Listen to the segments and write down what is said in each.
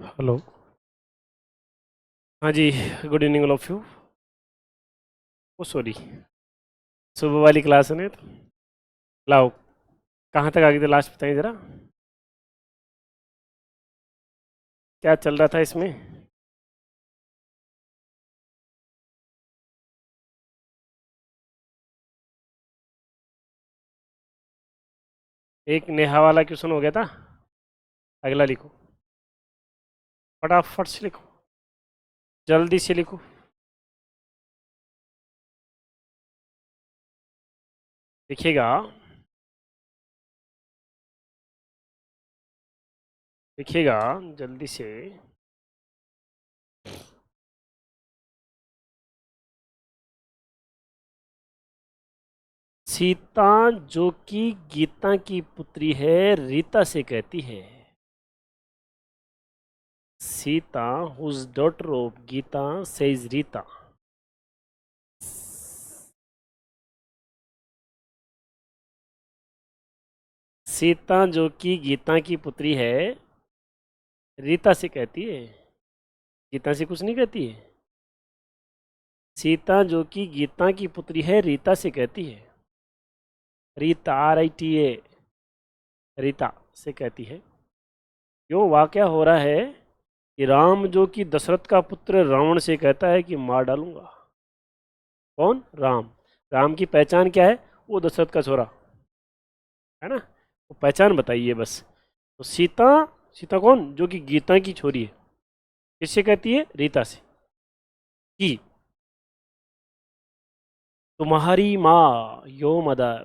Hello. हाँ जी। Good evening all of you. Oh sorry, सुबह वाली क्लास है ना तो। लाओ, कहाँ तक आ गई थी लास्ट बताइए ज़रा। क्या चल रहा था इसमें? एक नेहा वाला क्वेश्चन हो गया था। अगला लिखो, फटाफट से लिखो, जल्दी से लिखो। लिखिएगा, लिखिएगा जल्दी से। सीता जो कि गीता की पुत्री है, रीता से कहती है। Sita whose daughter of Gita says Rita. Sita जो कि गीता की पुत्री है, रीता से कहती है। गीता से कुछ नहीं कहती है। सीता जो कि गीता की पुत्री है, रीता से कहती है। रीता, RITA, रीता से कहती है। क्यों वाकया हो रहा है कि राम जो कि दशरथ का पुत्र रावण से कहता है कि मार डालूंगा। कौन? राम। राम की पहचान क्या है? वो दशरथ का छोरा है ना। वो पहचान बताइए बस। तो सीता, सीता कौन? जो कि गीता की छोरी है। किससे कहती है? रीता से कि तुम्हारी माँ, यो मदर,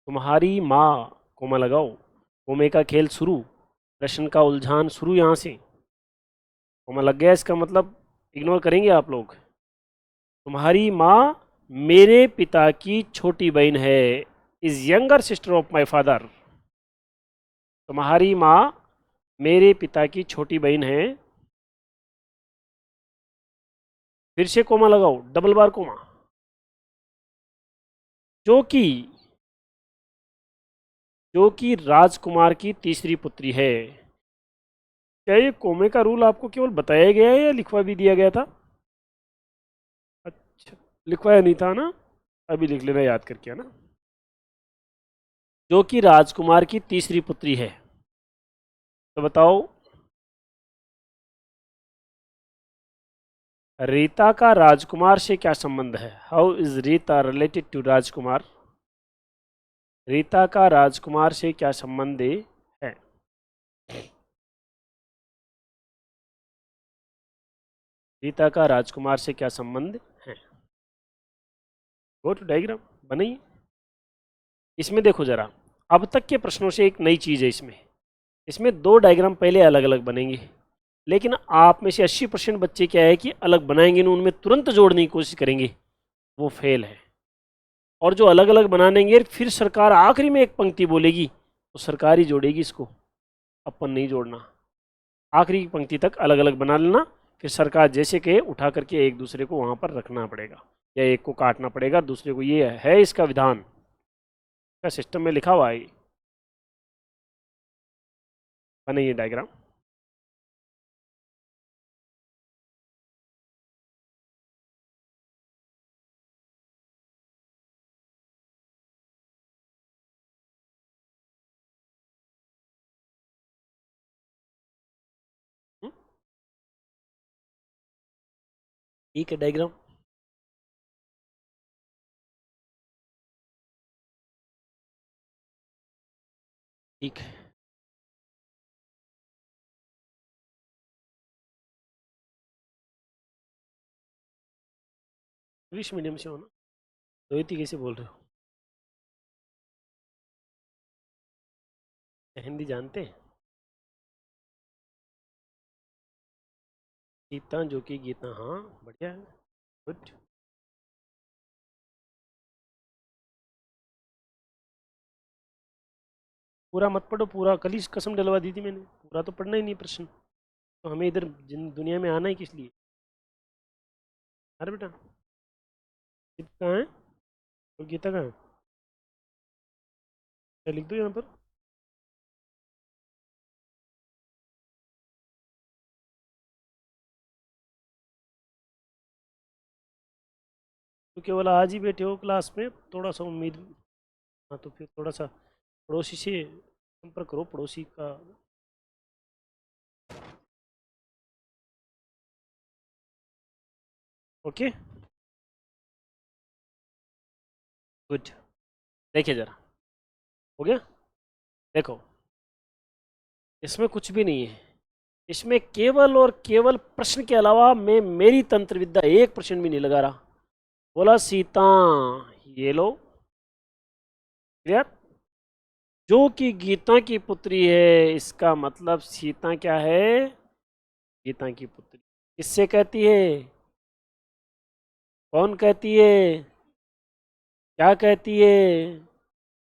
तुम्हारी माँ, कोमा लगाओ, कोमे का खेल शुरू, प्रश्न का उलझान शुरू यहाँ से। कोमा लग गया, इसका मतलब इग्नोर करेंगे आप लोग। तुम्हारी माँ मेरे पिता की छोटी बहन है, is younger sister of my father. तुम्हारी माँ मेरे पिता की छोटी बहन है। फिर से कोमा लगाओ, डबल बार कोमा। जो कि, जो कि राजकुमार की तीसरी पुत्री है। क्या ये कोमे का रूल आपको केवल बताया गया है या लिखवा भी दिया गया था? अच्छा, लिखवाया नहीं था ना। अभी लिख लेना याद करके, है ना। जो कि राजकुमार की तीसरी पुत्री है। तो बताओ, रीता का राजकुमार से क्या संबंध है? How is Rita related to Rajkumar? Rita का राजकुमार से क्या संबंध है? रीता का राजकुमार से क्या संबंध है? गो टू डायग्राम बनाइए। इसमें देखो जरा, अब तक के प्रश्नों से एक नई चीज है इसमें। इसमें दो डायग्राम पहले अलग अलग बनेंगे, लेकिन आप में से 80% बच्चे क्या है कि अलग बनाएंगे नहीं, उनमें तुरंत जोड़ने की कोशिश करेंगे, वो फेल है। और जो अलग अलग बना देंगे, फिर सरकार आखिरी में एक पंक्ति बोलेगी तो सरकार ही जोड़ेगी इसको, अपन नहीं जोड़ना। आखिरी की पंक्ति तक अलग अलग बना लेना, फिर सरकार जैसे कहे उठा करके एक दूसरे को वहां पर रखना पड़ेगा, या एक को काटना पड़ेगा दूसरे को। ये है इसका विधान, का सिस्टम में लिखा हुआ है। बनाइए डायग्राम। ठीक है डायग्राम। ठीक है। इंग्लिश मीडियम से हो ना, तो इतनी कैसे बोल रहे हो? हिंदी जानते हैं? गीता जो कि गीता, हाँ बढ़िया है, गुड। पूरा मत पढ़ो, पूरा कल ही कसम डलवा दी थी मैंने, पूरा तो पढ़ना ही नहीं प्रश्न। तो हमें इधर दुनिया में आना ही किस लिए? अरे बेटा, गीता कहाँ है? और गीता कहाँ है? क्या लिख दो यहाँ पर? तो केवल आज ही बैठे हो क्लास में, थोड़ा सा उम्मीद। हाँ तो फिर थोड़ा सा पड़ोसी से संपर्क करो, पड़ोसी का। Okay, good. देखिए जरा, हो गया। देखो, इसमें कुछ भी नहीं है। इसमें केवल और केवल प्रश्न के अलावा मैं मेरी तंत्र विद्या एक प्रश्न भी नहीं लगा रहा। बोला सीता, ये लो, क्लियर। जो कि गीता की पुत्री है, इसका मतलब सीता क्या है? गीता की पुत्री। किससे कहती है? कौन कहती है? क्या कहती है?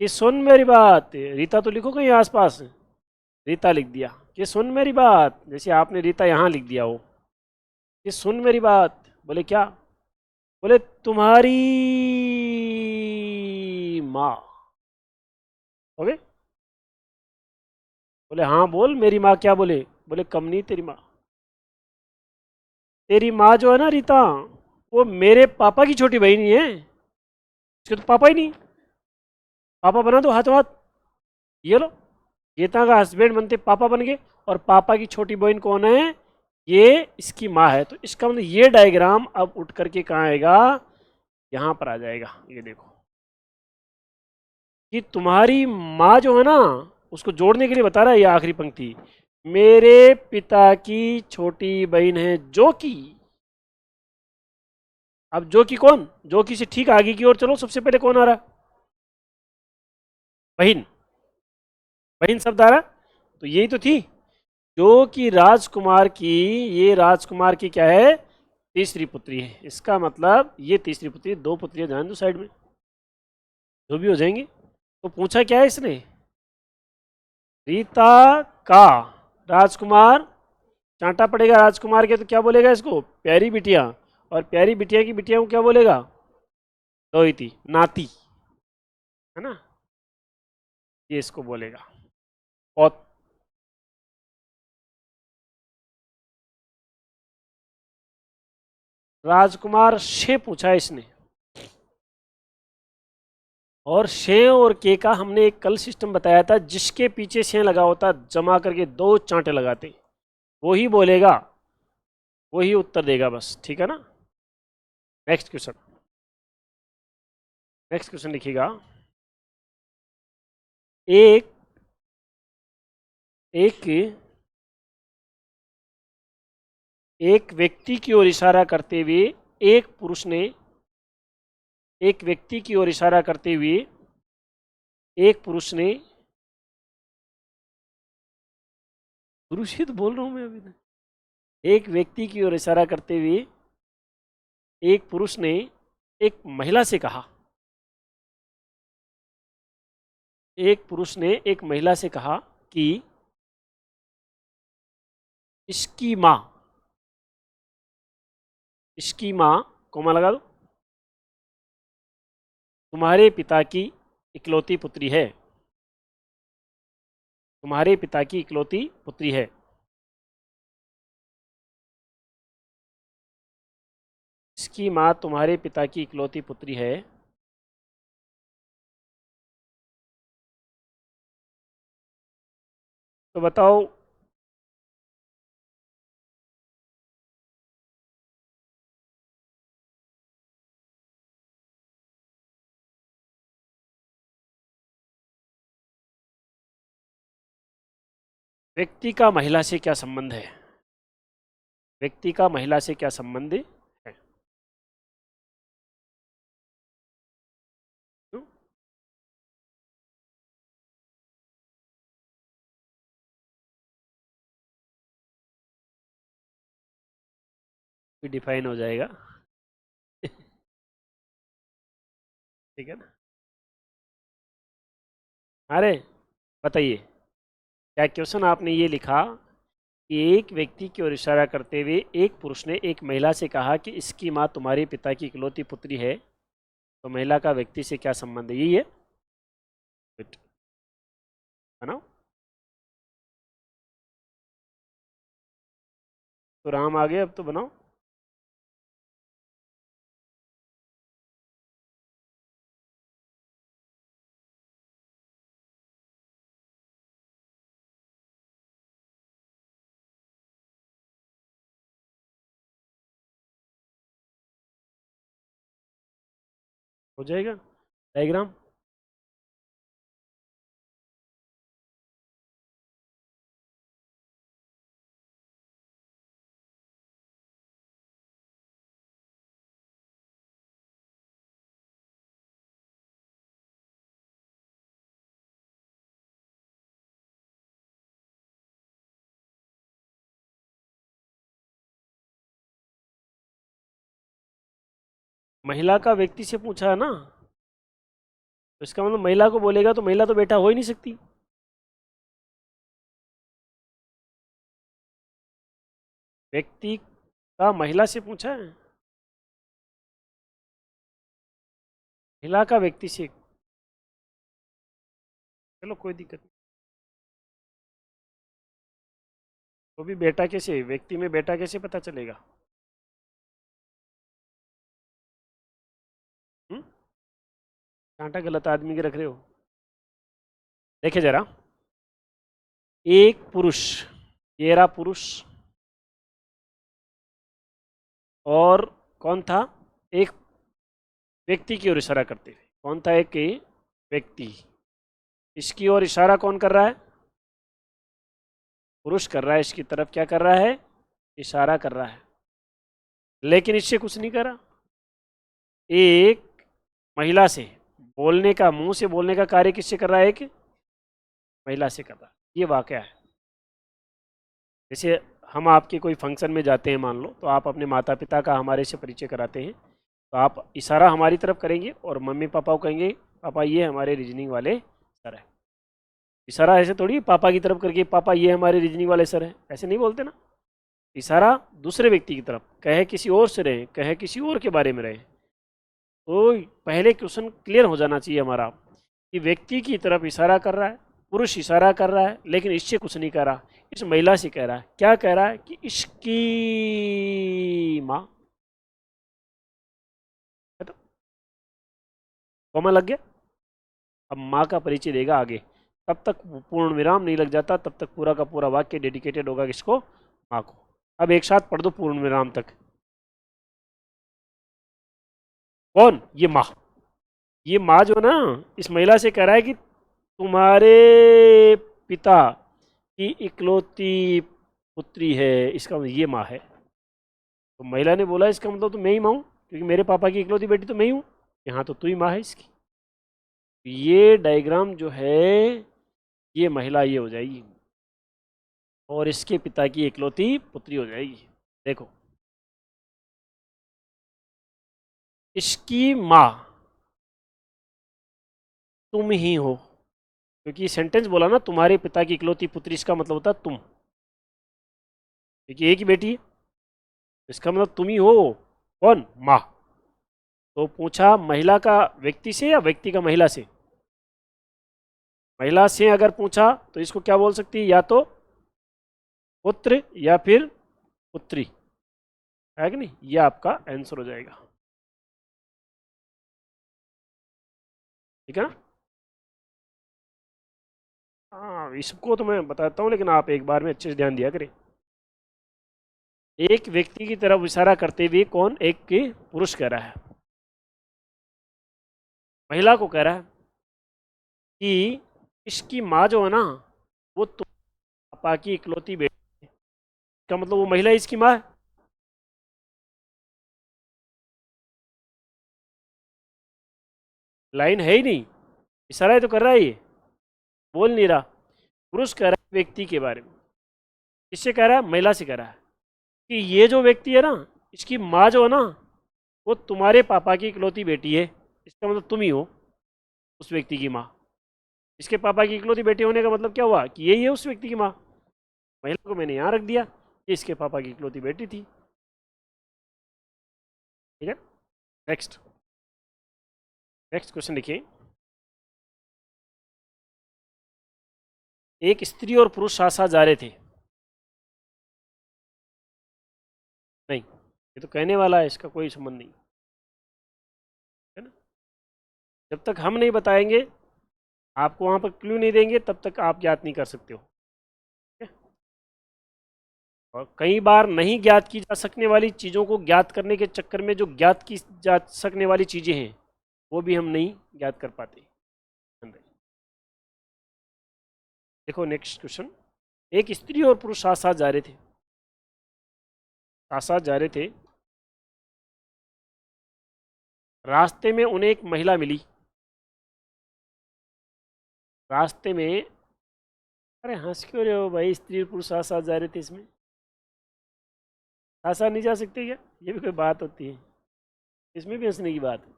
कि सुन मेरी बात। रीता तो लिखो कहीं आसपास। रीता लिख दिया कि सुन मेरी बात, जैसे आपने रीता यहाँ लिख दिया हो कि सुन मेरी बात। बोले क्या? बोले तुम्हारी माँ। ओके। बोले हाँ बोल, मेरी माँ क्या? बोले बोले कमनी तेरी माँ। तेरी माँ जो है ना रीता, वो मेरे पापा की छोटी बहन ही है। उसके तो पापा ही नहीं। पापा बना दो हाथों हाथ। ये लो, गीता का हस्बैंड बनते पापा बन गए। और पापा की छोटी बहन कौन है? ये इसकी माँ है। तो इसका मतलब ये डायग्राम अब उठ करके कहाँ आएगा? यहाँ पर आ जाएगा। ये देखो कि तुम्हारी माँ जो है ना, उसको जोड़ने के लिए बता रहा है ये आखिरी पंक्ति। मेरे पिता की छोटी बहन है जो कि। अब जो कि कौन? जो कि से ठीक आगे की ओर चलो, सबसे पहले कौन आ रहा? बहन। बहन शब्द आ रहा। तो यही तो थी, जो कि राजकुमार की। ये राजकुमार की क्या है? तीसरी पुत्री है। इसका मतलब ये तीसरी पुत्री, दो पुत्रियां जान दो साइड में, जो भी हो जाएंगी। तो पूछा क्या है इसने? रीता का राजकुमार। चांटा पड़ेगा राजकुमार के, तो क्या बोलेगा इसको? प्यारी बिटिया। और प्यारी बिटिया की बिटिया को क्या बोलेगा? दोहिती, नाती, है ना? ये इसको बोलेगा। और राजकुमार से पूछा इसने। और शे और के का हमने एक कल सिस्टम बताया था, जिसके पीछे शे लगा होता जमा करके दो चांटे लगाते, वही बोलेगा, वही उत्तर देगा बस। ठीक है ना? Next question. नेक्स्ट क्वेश्चन लिखिएगा। एक एक एक व्यक्ति की ओर इशारा करते हुए एक पुरुष ने, एक व्यक्ति की ओर इशारा करते हुए एक पुरुष ने, पुरुष ही तो बोल रहा हूं मैं अभी तक। एक व्यक्ति की ओर इशारा करते हुए एक पुरुष ने एक महिला से कहा। एक पुरुष ने एक महिला से कहा कि इसकी माँ, इसकी माँ, कोमा लगा दो, तुम्हारे पिता की इकलौती पुत्री है। तुम्हारे पिता की इकलौती पुत्री है। इसकी माँ तुम्हारे पिता की इकलौती पुत्री है। तो बताओ, व्यक्ति का महिला से क्या संबंध है? व्यक्ति का महिला से क्या संबंध है? क्यों? डिफाइन हो जाएगा। ठीक है ना? अरे बताइए, क्या क्वेश्चन आपने ये लिखा कि एक व्यक्ति की ओर इशारा करते हुए एक पुरुष ने एक महिला से कहा कि इसकी माँ तुम्हारे पिता की इकलौती पुत्री है। तो महिला का व्यक्ति से क्या संबंध है? यही है। Good. बनाओ। तो राम आ गए, अब तो बनाओ। हो जाएगा डायग्राम। महिला का व्यक्ति से पूछा है ना, तो इसका मतलब महिला को बोलेगा तो महिला तो बेटा हो ही नहीं सकती। व्यक्ति का महिला से पूछा है, महिला का व्यक्ति से, चलो कोई दिक्कत नहीं। तो भी बेटा कैसे, व्यक्ति में बेटा कैसे पता चलेगा? कांटा गलत आदमी के रख रहे हो। देखे जरा, एक पुरुष, ये रहा पुरुष, और कौन था, एक व्यक्ति की ओर इशारा करते हुए, कौन था, एक व्यक्ति, इसकी ओर इशारा कौन कर रहा है, पुरुष कर रहा है, इसकी तरफ क्या कर रहा है, इशारा कर रहा है, लेकिन इससे कुछ नहीं करा। एक महिला से बोलने का, मुंह से बोलने का कार्य किससे कर रहा है, एक महिला से कर रहा है। ये वाकया है। जैसे हम आपके कोई फंक्शन में जाते हैं मान लो, तो आप अपने माता पिता का हमारे से परिचय कराते हैं, तो आप इशारा हमारी तरफ करेंगे और मम्मी पापा को कहेंगे पापा ये हमारे रीजनिंग वाले सर है। इशारा ऐसे थोड़ी पापा की तरफ करके पापा ये हमारे रीजनिंग वाले सर है, ऐसे नहीं बोलते ना। इशारा दूसरे व्यक्ति की तरफ, कहे किसी और से रहे, कहे किसी और के बारे में रहे, तो पहले क्वेश्चन क्लियर हो जाना चाहिए हमारा कि व्यक्ति की तरफ इशारा कर रहा है, पुरुष इशारा कर रहा है, लेकिन इससे कुछ नहीं कर रहा, इस महिला से कह रहा है। क्या कह रहा है कि इसकी माँ, तो कॉमा लग गया। अब माँ का परिचय देगा आगे, तब तक पूर्ण विराम नहीं लग जाता, तब तक पूरा का पूरा वाक्य डेडिकेटेड होगा किसको, माँ को। अब एक साथ पढ़ दो पूर्ण विराम तक। कौन, ये माँ। ये माँ जो ना इस महिला से कह रहा है कि तुम्हारे पिता की इकलौती पुत्री है, इसका मतलब ये माँ है। तो महिला ने बोला इसका मतलब तो मैं ही माँ हूँ, क्योंकि मेरे पापा की इकलौती बेटी तो मैं ही हूँ, यहाँ तो तू ही माँ है इसकी। ये डायग्राम जो है, ये महिला ये हो जाएगी और इसके पिता की इकलौती पुत्री हो जाएगी। देखो, इसकी माँ तुम ही हो, क्योंकि सेंटेंस बोला ना तुम्हारे पिता की इकलौती पुत्री, इसका मतलब होता तुम, क्योंकि एक ही बेटी है, इसका मतलब तुम ही हो। कौन, माँ। तो पूछा महिला का व्यक्ति से या व्यक्ति का महिला से? महिला से अगर पूछा तो इसको क्या बोल सकती है, या तो पुत्र या फिर पुत्री, है कि नहीं? ये आपका आंसर हो जाएगा। ठीक है ना? हाँ, इसको तो मैं बताता हूँ, लेकिन आप एक बार में अच्छे से ध्यान दिया करें। एक व्यक्ति की तरफ इशारा करते हुए कौन, एक के पुरुष कह रहा है, महिला को कह रहा है कि इसकी माँ जो है ना, वो तो पापा की इकलौती बेटी है। इसका मतलब वो महिला इसकी माँ है। लाइन है ही नहीं, इशारा ही तो कर रहा है, ये बोल नहीं रहा। पुरुष कह रहा है व्यक्ति के बारे में, किससे कह रहा है, महिला से कह रहा है कि ये जो व्यक्ति है ना, इसकी माँ जो है ना, वो तुम्हारे पापा की इकलौती बेटी है। इसका मतलब तुम ही हो उस व्यक्ति की माँ। इसके पापा की इकलौती बेटी होने का मतलब क्या हुआ कि यही है उस व्यक्ति की माँ। महिला को मैंने यहाँ रख दिया, ये इसके पापा की इकलौती बेटी थी। ठीक है, नेक्स्ट, नेक्स्ट क्वेश्चन देखिए। एक स्त्री और पुरुष साथ साथ जा रहे थे। नहीं, ये तो कहने वाला है, इसका कोई संबंध नहीं है ना। जब तक हम नहीं बताएंगे, आपको वहां पर क्लू नहीं देंगे, तब तक आप ज्ञात नहीं कर सकते हो। ठीक है? और कई बार नहीं ज्ञात की जा सकने वाली चीज़ों को ज्ञात करने के चक्कर में जो ज्ञात की जा सकने वाली चीज़ें हैं, वो भी हम नहीं ज्ञात कर पाते। देखो नेक्स्ट क्वेश्चन, एक स्त्री और पुरुष साथ साथ जा रहे थे, साथ साथ जा रहे थे, रास्ते में उन्हें एक महिला मिली, रास्ते में, अरे हंस क्यों रहे हो भाई, स्त्री और पुरुष साथ साथ जा रहे थे, इसमें साथ साथ नहीं जा सकते क्या, ये भी कोई बात होती है, इसमें भी हंसने की बात है।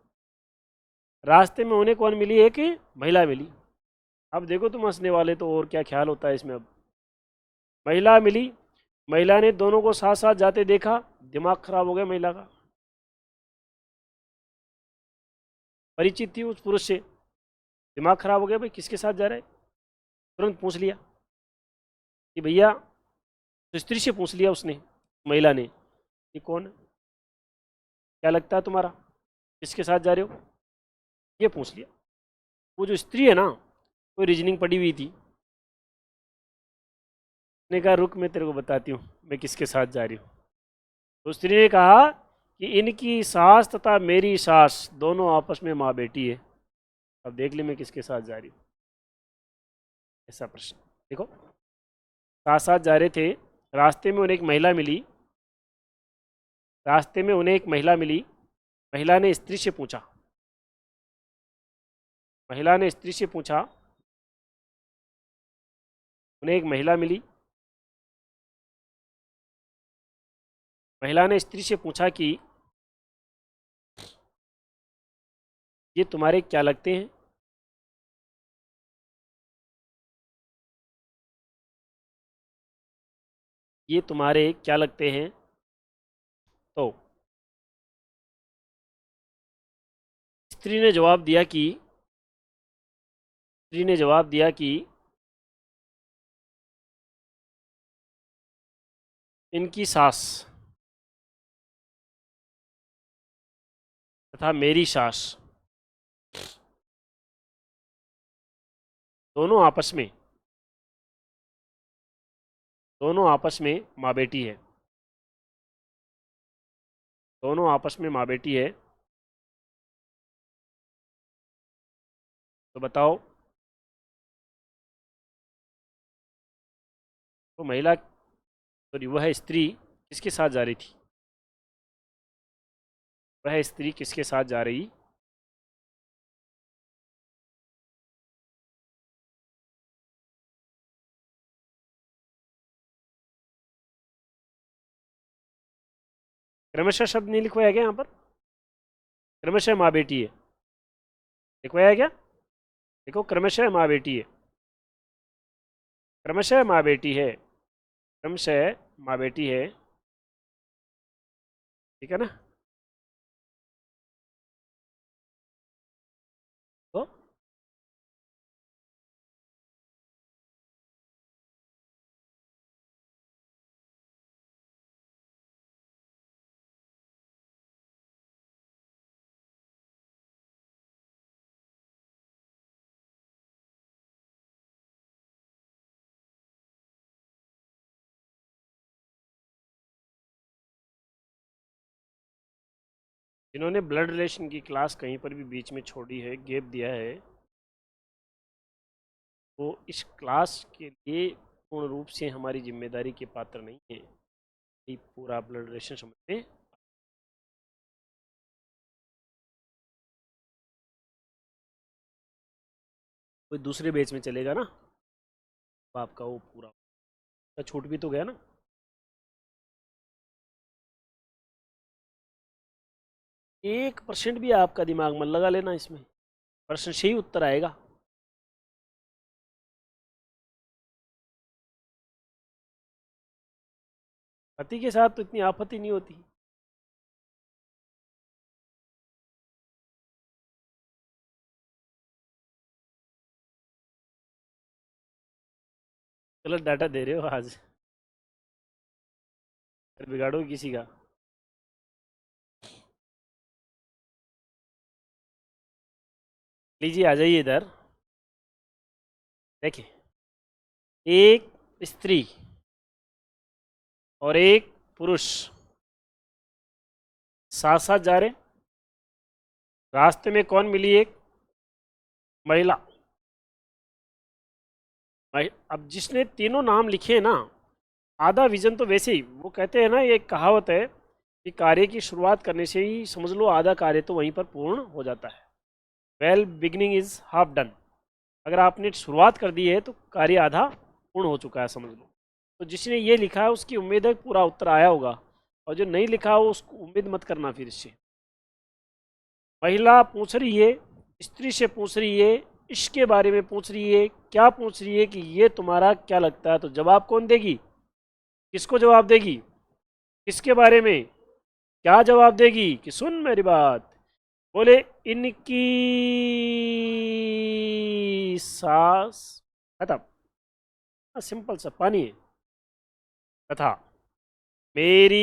रास्ते में उन्हें कौन मिली, एक महिला मिली। अब देखो तुम हंसने वाले तो और क्या ख्याल होता है इसमें। अब महिला मिली, महिला ने दोनों को साथ साथ जाते देखा, दिमाग खराब हो गया महिला का, परिचित थी उस पुरुष से, दिमाग खराब हो गया, भाई किसके साथ जा रहा है, तुरंत पूछ लिया कि भैया, तो स्त्री से पूछ लिया उसने, महिला ने, ये कौन है, क्या लगता है तुम्हारा, किसके साथ जा रहे हो, ये पूछ लिया। वो जो स्त्री है ना, कोई रीजनिंग पड़ी हुई थी, उसने कहा रुक मैं तेरे को बताती हूँ मैं किसके साथ जा रही हूँ। तो स्त्री ने कहा कि इनकी सास तथा मेरी सास दोनों आपस में माँ बेटी है, अब देख ले मैं किसके साथ जा रही हूँ, ऐसा प्रश्न। देखो साथ साथ जा रहे थे, रास्ते में उन्हें एक महिला मिली, रास्ते में उन्हें एक महिला मिली, महिला ने स्त्री से पूछा, महिला ने स्त्री से पूछा, उन्हें एक महिला मिली, महिला ने स्त्री से पूछा कि ये तुम्हारे क्या लगते हैं, ये तुम्हारे क्या लगते हैं। तो स्त्री ने जवाब दिया कि, स्त्री ने जवाब दिया कि इनकी सास तथा मेरी सास दोनों आपस में, दोनों आपस में माँ बेटी है, दोनों आपस में माँ बेटी है, तो बताओ। तो महिला, सॉरी वह स्त्री किसके साथ जा रही थी, वह स्त्री किसके साथ जा रही, क्रमशः शब्द नहीं लिखवाया गया यहाँ पर, क्रमशः माँ बेटी है, लिखवाया क्या, देखो क्रमशः माँ बेटी है, क्रमशः माँ बेटी है, क्रमशः माँ बेटी है, ठीक है ना। तो जिन्होंने ब्लड रिलेशन की क्लास कहीं पर भी बीच में छोड़ी है, गैप दिया है, वो इस क्लास के लिए पूर्ण रूप से हमारी जिम्मेदारी के पात्र नहीं है कि पूरा ब्लड रिलेशन समझ में। कोई दूसरे बैच में चलेगा ना, तो आपका वो पूरा छूट भी तो गया ना। 1% भी आपका दिमाग मत लगा लेना इसमें, प्रश्न से ही उत्तर आएगा। पति के साथ तो इतनी आपत्ति नहीं होती। गलत डाटा दे रहे हो आज, फिर बिगाड़ो किसी का। लीजिए आ जाइए इधर, देखिए एक स्त्री और एक पुरुष साथ साथ जा रहे, रास्ते में कौन मिली? एक महिला। अब जिसने तीनों नाम लिखे ना, आधा विजन तो वैसे ही, वो कहते हैं ना, ये एक कहावत है कि कार्य की शुरुआत करने से ही समझ लो आधा कार्य तो वहीं पर पूर्ण हो जाता है। Well beginning is half done. अगर आपने शुरुआत कर दी है तो कार्य आधा पूर्ण हो चुका है, समझ लो। तो जिसने ये लिखा है उसकी उम्मीद है पूरा उत्तर आया होगा, और जो नहीं लिखा हो उसको उम्मीद मत करना फिर इससे। महिला पूछ रही है, स्त्री से पूछ रही है, इसके बारे में पूछ रही है, क्या पूछ रही है कि ये तुम्हारा क्या लगता है? तो जवाब कौन देगी? किसको जवाब देगी? किसके बारे में? क्या जवाब देगी? कि सुन मेरी बात, बोले इनकी सास, खत्म। सिंपल सा पानी है। तथा मेरी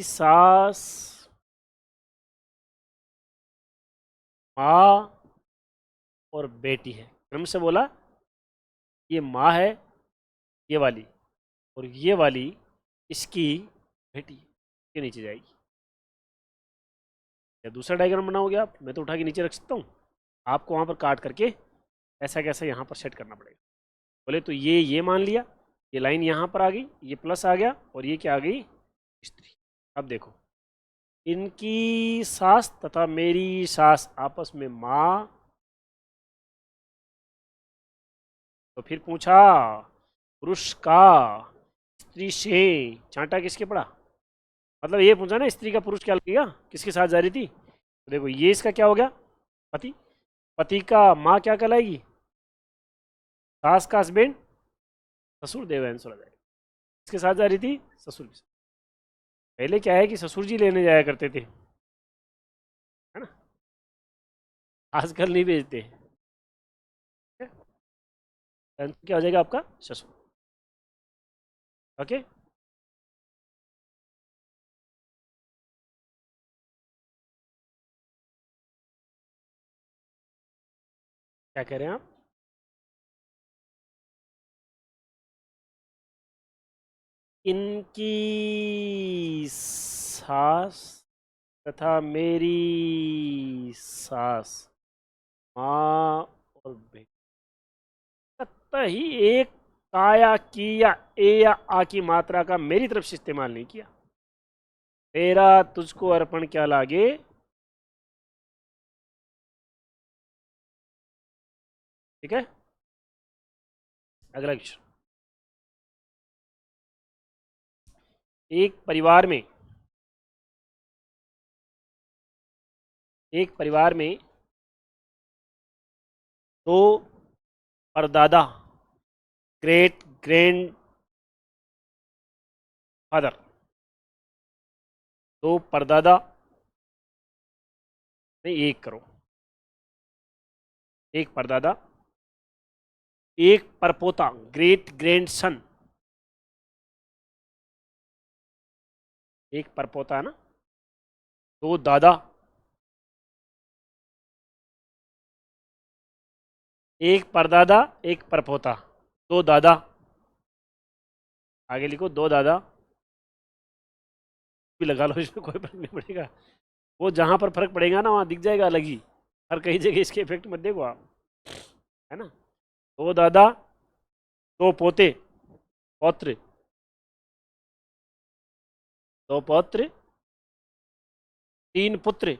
सास माँ और बेटी है। क्रम से बोला, ये माँ है, ये वाली, और ये वाली इसकी बेटी है, के नीचे जाएगी। या दूसरा डायग्राम बनाओगे आप? मैं तो उठा के नीचे रख सकता हूँ, आपको वहाँ पर काट करके ऐसा कैसा यहाँ पर सेट करना पड़ेगा। बोले तो ये मान लिया, ये लाइन यहाँ पर आ गई, ये प्लस आ गया, और ये क्या आ गई? स्त्री। अब देखो, इनकी सास तथा मेरी सास आपस में माँ। तो फिर पूछा पुरुष का स्त्री से चांटा किसके पड़ा? मतलब ये पूछा ना, स्त्री का पुरुष क्या लगेगा, किसके साथ जा रही थी? तो देखो ये इसका क्या हो गया? पति। पति का माँ क्या कहलाएगी? सास का हस्बैंड, ससुर देवयांश हो जाएगा। किसके साथ जा रही थी? ससुर के साथ। पहले क्या है कि ससुर जी लेने जाया करते थे, है ना, आजकल नहीं भेजते। क्या हो जाएगा आपका? ससुर। ओके। क्या कह रहे हैं आप? इनकी सास तथा मेरी सास माँ और बेटी, ही एक काया की या ए या आ की मात्रा का मेरी तरफ से इस्तेमाल नहीं किया। तेरा तुझको अर्पण क्या लागे। ठीक है, अगला क्वेश्चन। एक परिवार में, एक परिवार में दो परदादा, ग्रेट ग्रैंड फादर, दो परदादा, नहीं एक करो, एक परदादा, एक परपोता, ग्रेट ग्रैंड सन, एक परपोता है ना, दो दादा, एक परदादा, एक परपोता, दो दादा, आगे लिखो दो दादा, भी लगा लो, इसमें कोई फर्क नहीं पड़ेगा। वो जहां पर फर्क पड़ेगा ना वहां दिख जाएगा अलग ही, हर कई जगह इसके इफेक्ट मत देखो आप, है ना। दो दादा, दो पोते, पौत्र, दो पौत्र, तीन पुत्र,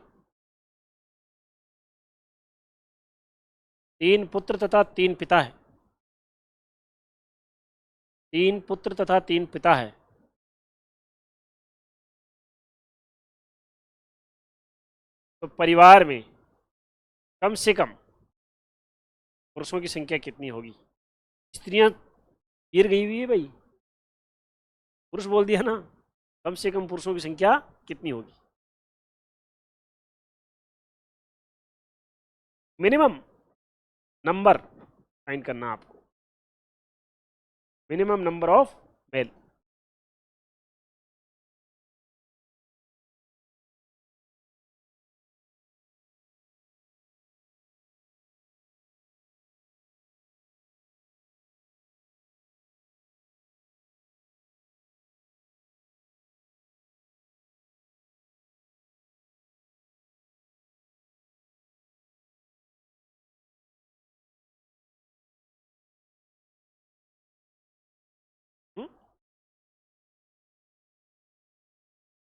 तीन पुत्र तथा तीन पिता है, तीन पुत्र तथा तीन पिता है। तो परिवार में कम से कम पुरुषों की संख्या कितनी होगी? स्त्रियां गिर गई हुई है भाई, पुरुष बोल दिया ना, कम से कम पुरुषों की संख्या कितनी होगी? मिनिमम नंबर फाइंड करना आपको, मिनिमम नंबर ऑफ मेल।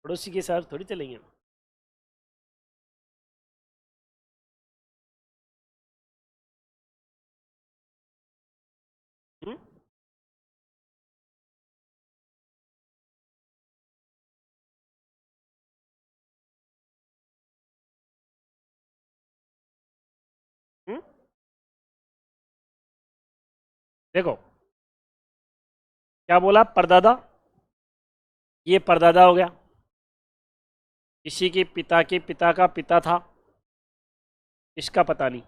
पड़ोसी के साथ थोड़ी चलेंगे। हम्म? हम्म? देखो क्या बोला, परदादा, ये परदादा हो गया, किसी के पिता का पिता था, इसका पता नहीं,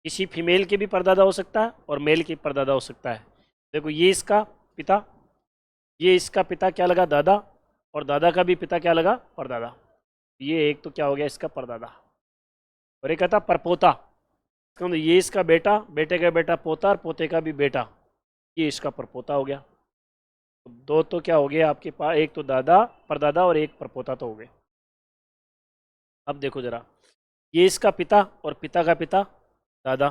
किसी फीमेल के भी परदादा हो सकता है और मेल के परदादा हो सकता है। देखो ये इसका पिता, ये इसका पिता क्या लगा, दादा, और दादा का भी पिता क्या लगा, परदादा। ये एक तो क्या हो गया इसका परदादा, और एक कहता परपोता, इसका मतलब ये इसका बेटा, बेटे का बेटा पोता, और पोते का भी बेटा, ये इसका परपोता हो गया। तो दो तो क्या हो गया आपके पास, एक तो दादा परदादा और एक परपोता तो हो गए। अब देखो जरा, ये इसका पिता और पिता का पिता दादा,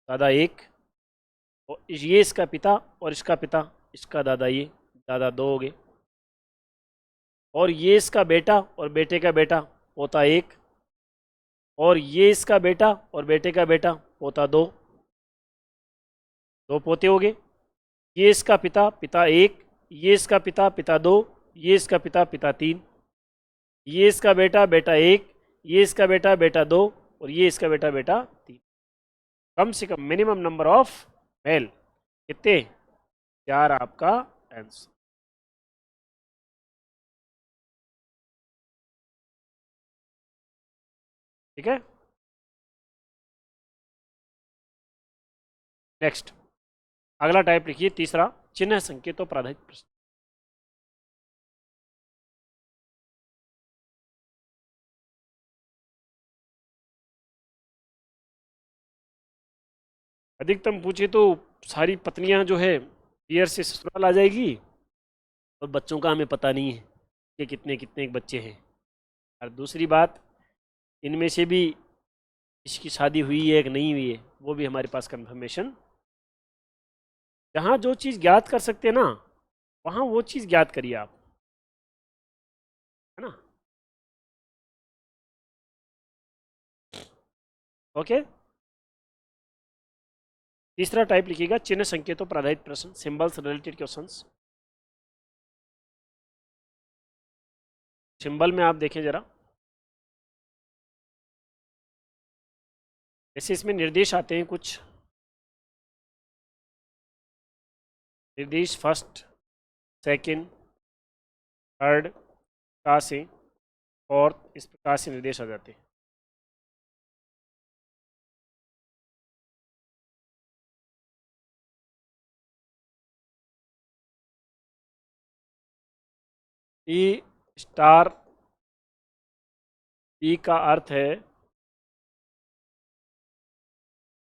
दादा एक, और ये इसका पिता और इसका पिता, इसका दादा, ये दादा दो हो गए। और ये इसका बेटा और बेटे का बेटा पोता एक, और ये इसका बेटा और बेटे का बेटा पोता दो, दो पोते हो गए। ये इसका पिता पिता एक, ये इसका पिता पिता दो, ये इसका पिता पिता तीन, ये इसका बेटा बेटा एक, ये इसका बेटा बेटा दो, और ये इसका बेटा बेटा तीन। कम से कम मिनिमम नंबर ऑफ मेल कितने, चार आपका आंसर। ठीक है, नेक्स्ट अगला टाइप लिखिए, तीसरा, चिन्ह संकेतों पर आधारित प्रश्न। अधिकतम पूछे तो सारी पत्नियां जो है पियर से ससुराल आ जाएगी, और बच्चों का हमें पता नहीं है कि कितने कितने बच्चे हैं। और दूसरी बात, इनमें से भी इसकी शादी हुई है कि नहीं हुई है वो भी हमारे पास कंफर्मेशन। जहाँ जो चीज़ ज्ञात कर सकते हैं ना, वहाँ वो चीज़ ज्ञात करिए आप, है ना। ओके, तीसरा टाइप लिखिएगा, चिन्ह संकेतों पर आधारित प्रश्न, सिंबल्स रिलेटेड क्वेश्चंस। सिंबल में आप देखें जरा, जैसे इसमें निर्देश आते हैं कुछ, निर्देश फर्स्ट, सेकंड, थर्ड का से, फोर्थ, इस प्रकार से निर्देश आ जाते हैं। ई स्टार बी का अर्थ है,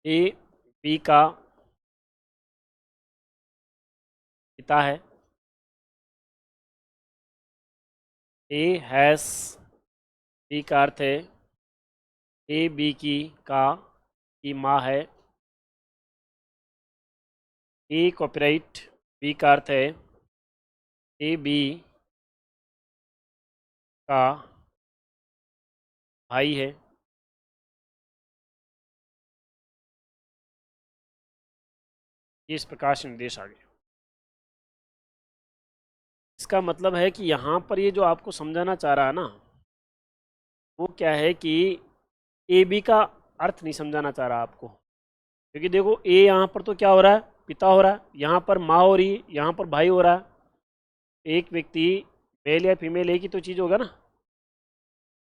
ए बी का पिता है, ए हैस बी का अर्थ है ए बी की माँ है, ए कॉपीराइट बी का अर्थ है ए बी का भाई है, ये इस प्रकार से निर्देश आ गए। इसका मतलब है कि यहाँ पर ये जो आपको समझाना चाह रहा है ना, वो क्या है कि ए बी का अर्थ नहीं समझाना चाह रहा आपको, क्योंकि देखो ए यहाँ पर तो क्या हो रहा है, पिता हो रहा है, यहाँ पर माँ हो रही है, यहाँ पर भाई हो रहा है। एक व्यक्ति मेल या फीमेल एक ही तो चीज़ होगा ना।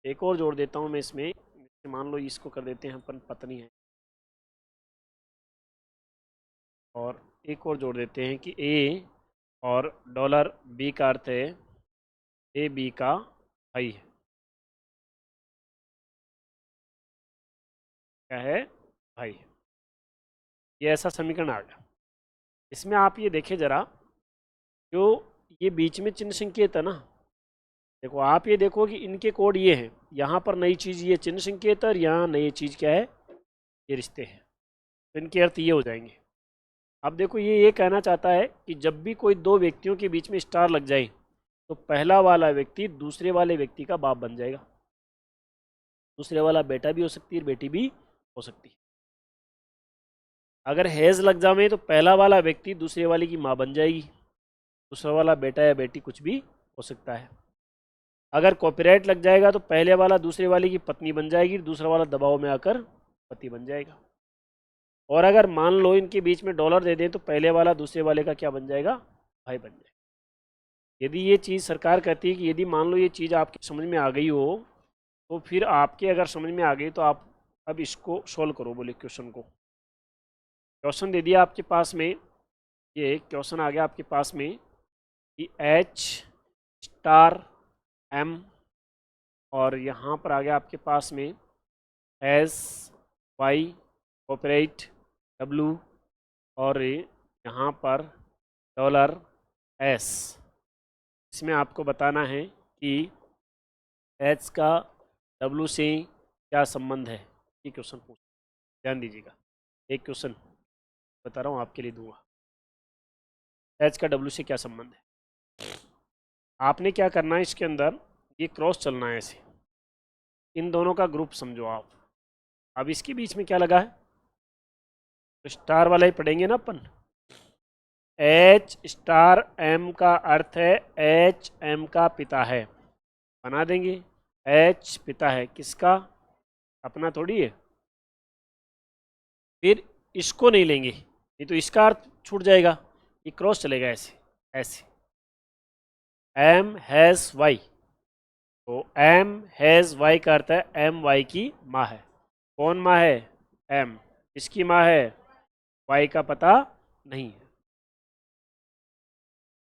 एक और जोड़ देता हूँ मैं इसमें, मान लो इसको कर देते हैं अपन पत्नी है, और एक और जोड़ देते हैं कि ए और डॉलर बी का अर्थ है ए बी का भाई है, क्या है, भाई है। ये ऐसा समीकरण आ गया। इसमें आप ये देखें जरा, जो ये बीच में चिन्ह संकेत है ना, देखो आप ये देखो कि इनके कोड ये हैं, यहाँ पर नई चीज़ ये चिन्ह संकेत है, और यहाँ नई चीज़ क्या है, ये रिश्ते हैं, तो इनके अर्थ ये हो जाएंगे। अब देखो ये कहना चाहता है कि जब भी कोई दो व्यक्तियों के बीच में स्टार लग जाए तो पहला वाला व्यक्ति दूसरे वाले व्यक्ति का बाप बन जाएगा। दूसरे वाला बेटा भी हो सकती है, बेटी भी हो सकती है। अगर हैज लग जाए तो पहला वाला व्यक्ति दूसरे वाले की माँ बन जाएगी, दूसरा वाला बेटा या बेटी कुछ भी हो सकता है। अगर कॉपीराइट लग जाएगा तो पहले वाला दूसरे वाले की पत्नी बन जाएगी, दूसरा वाला दबाव में आकर पति बन जाएगा। और अगर मान लो इनके बीच में डॉलर दे दें तो पहले वाला दूसरे वाले का क्या बन जाएगा? भाई बन जाएगा। यदि ये चीज़ सरकार कहती है कि यदि मान लो ये चीज़ आपकी समझ में आ गई हो, तो फिर आपके अगर समझ में आ गई तो आप अब इसको सोल्व करो। बोले क्वेश्चन को, क्वेश्चन दे दिया आपके पास में, ये क्वेश्चन आ गया आपके पास में कि एच स्टार एम, और यहाँ पर आ गया आपके पास में एस वाई कॉपरेट डब्लू, और यहाँ पर डॉलर एस। इसमें आपको बताना है कि एच का डब्लू से क्या संबंध है। ये क्वेश्चन पूछ, ध्यान दीजिएगा, एक क्वेश्चन बता रहा हूँ आपके लिए दूंगा। एच का डब्लू से क्या संबंध है? आपने क्या करना है, इसके अंदर ये क्रॉस चलना है ऐसे, इन दोनों का ग्रुप समझो आप। अब इसके बीच में क्या लगा है? तो स्टार वाला ही पढ़ेंगे ना अपन। एच स्टार एम का अर्थ है एच एम का पिता है, बना देंगे। एच पिता है किसका? अपना थोड़ी है। फिर इसको नहीं लेंगे, ये तो इसका अर्थ छूट जाएगा, ये क्रॉस चलेगा ऐसे ऐसे। एम हैज वाई, तो एम हैज वाई का अर्थ है एम वाई की माँ है। कौन माँ है? एम। इसकी माँ है? वाई का पता नहीं है।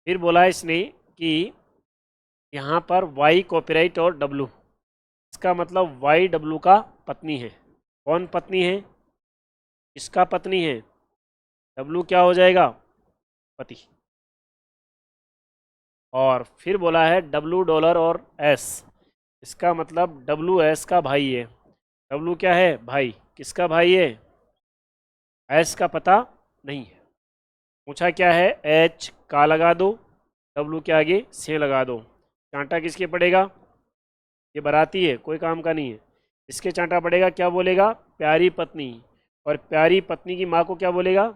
फिर बोला इसने कि यहाँ पर वाई कॉपीराइट और डब्लू, इसका मतलब वाई डब्लू का पत्नी है। कौन पत्नी है? इसका पत्नी है। डब्लू क्या हो जाएगा? पति। और फिर बोला है डब्लू डॉलर और एस, इसका मतलब डब्लू एस का भाई है। डब्लू क्या है? भाई। किसका भाई है? एस का पता नहीं है। पूछा क्या है? एच का लगा दो, डब्लू के आगे से लगा दो। चांटा किसके पड़ेगा? ये बराती है, कोई काम का नहीं है। इसके चांटा पड़ेगा, क्या बोलेगा? प्यारी पत्नी। और प्यारी पत्नी की माँ को क्या बोलेगा?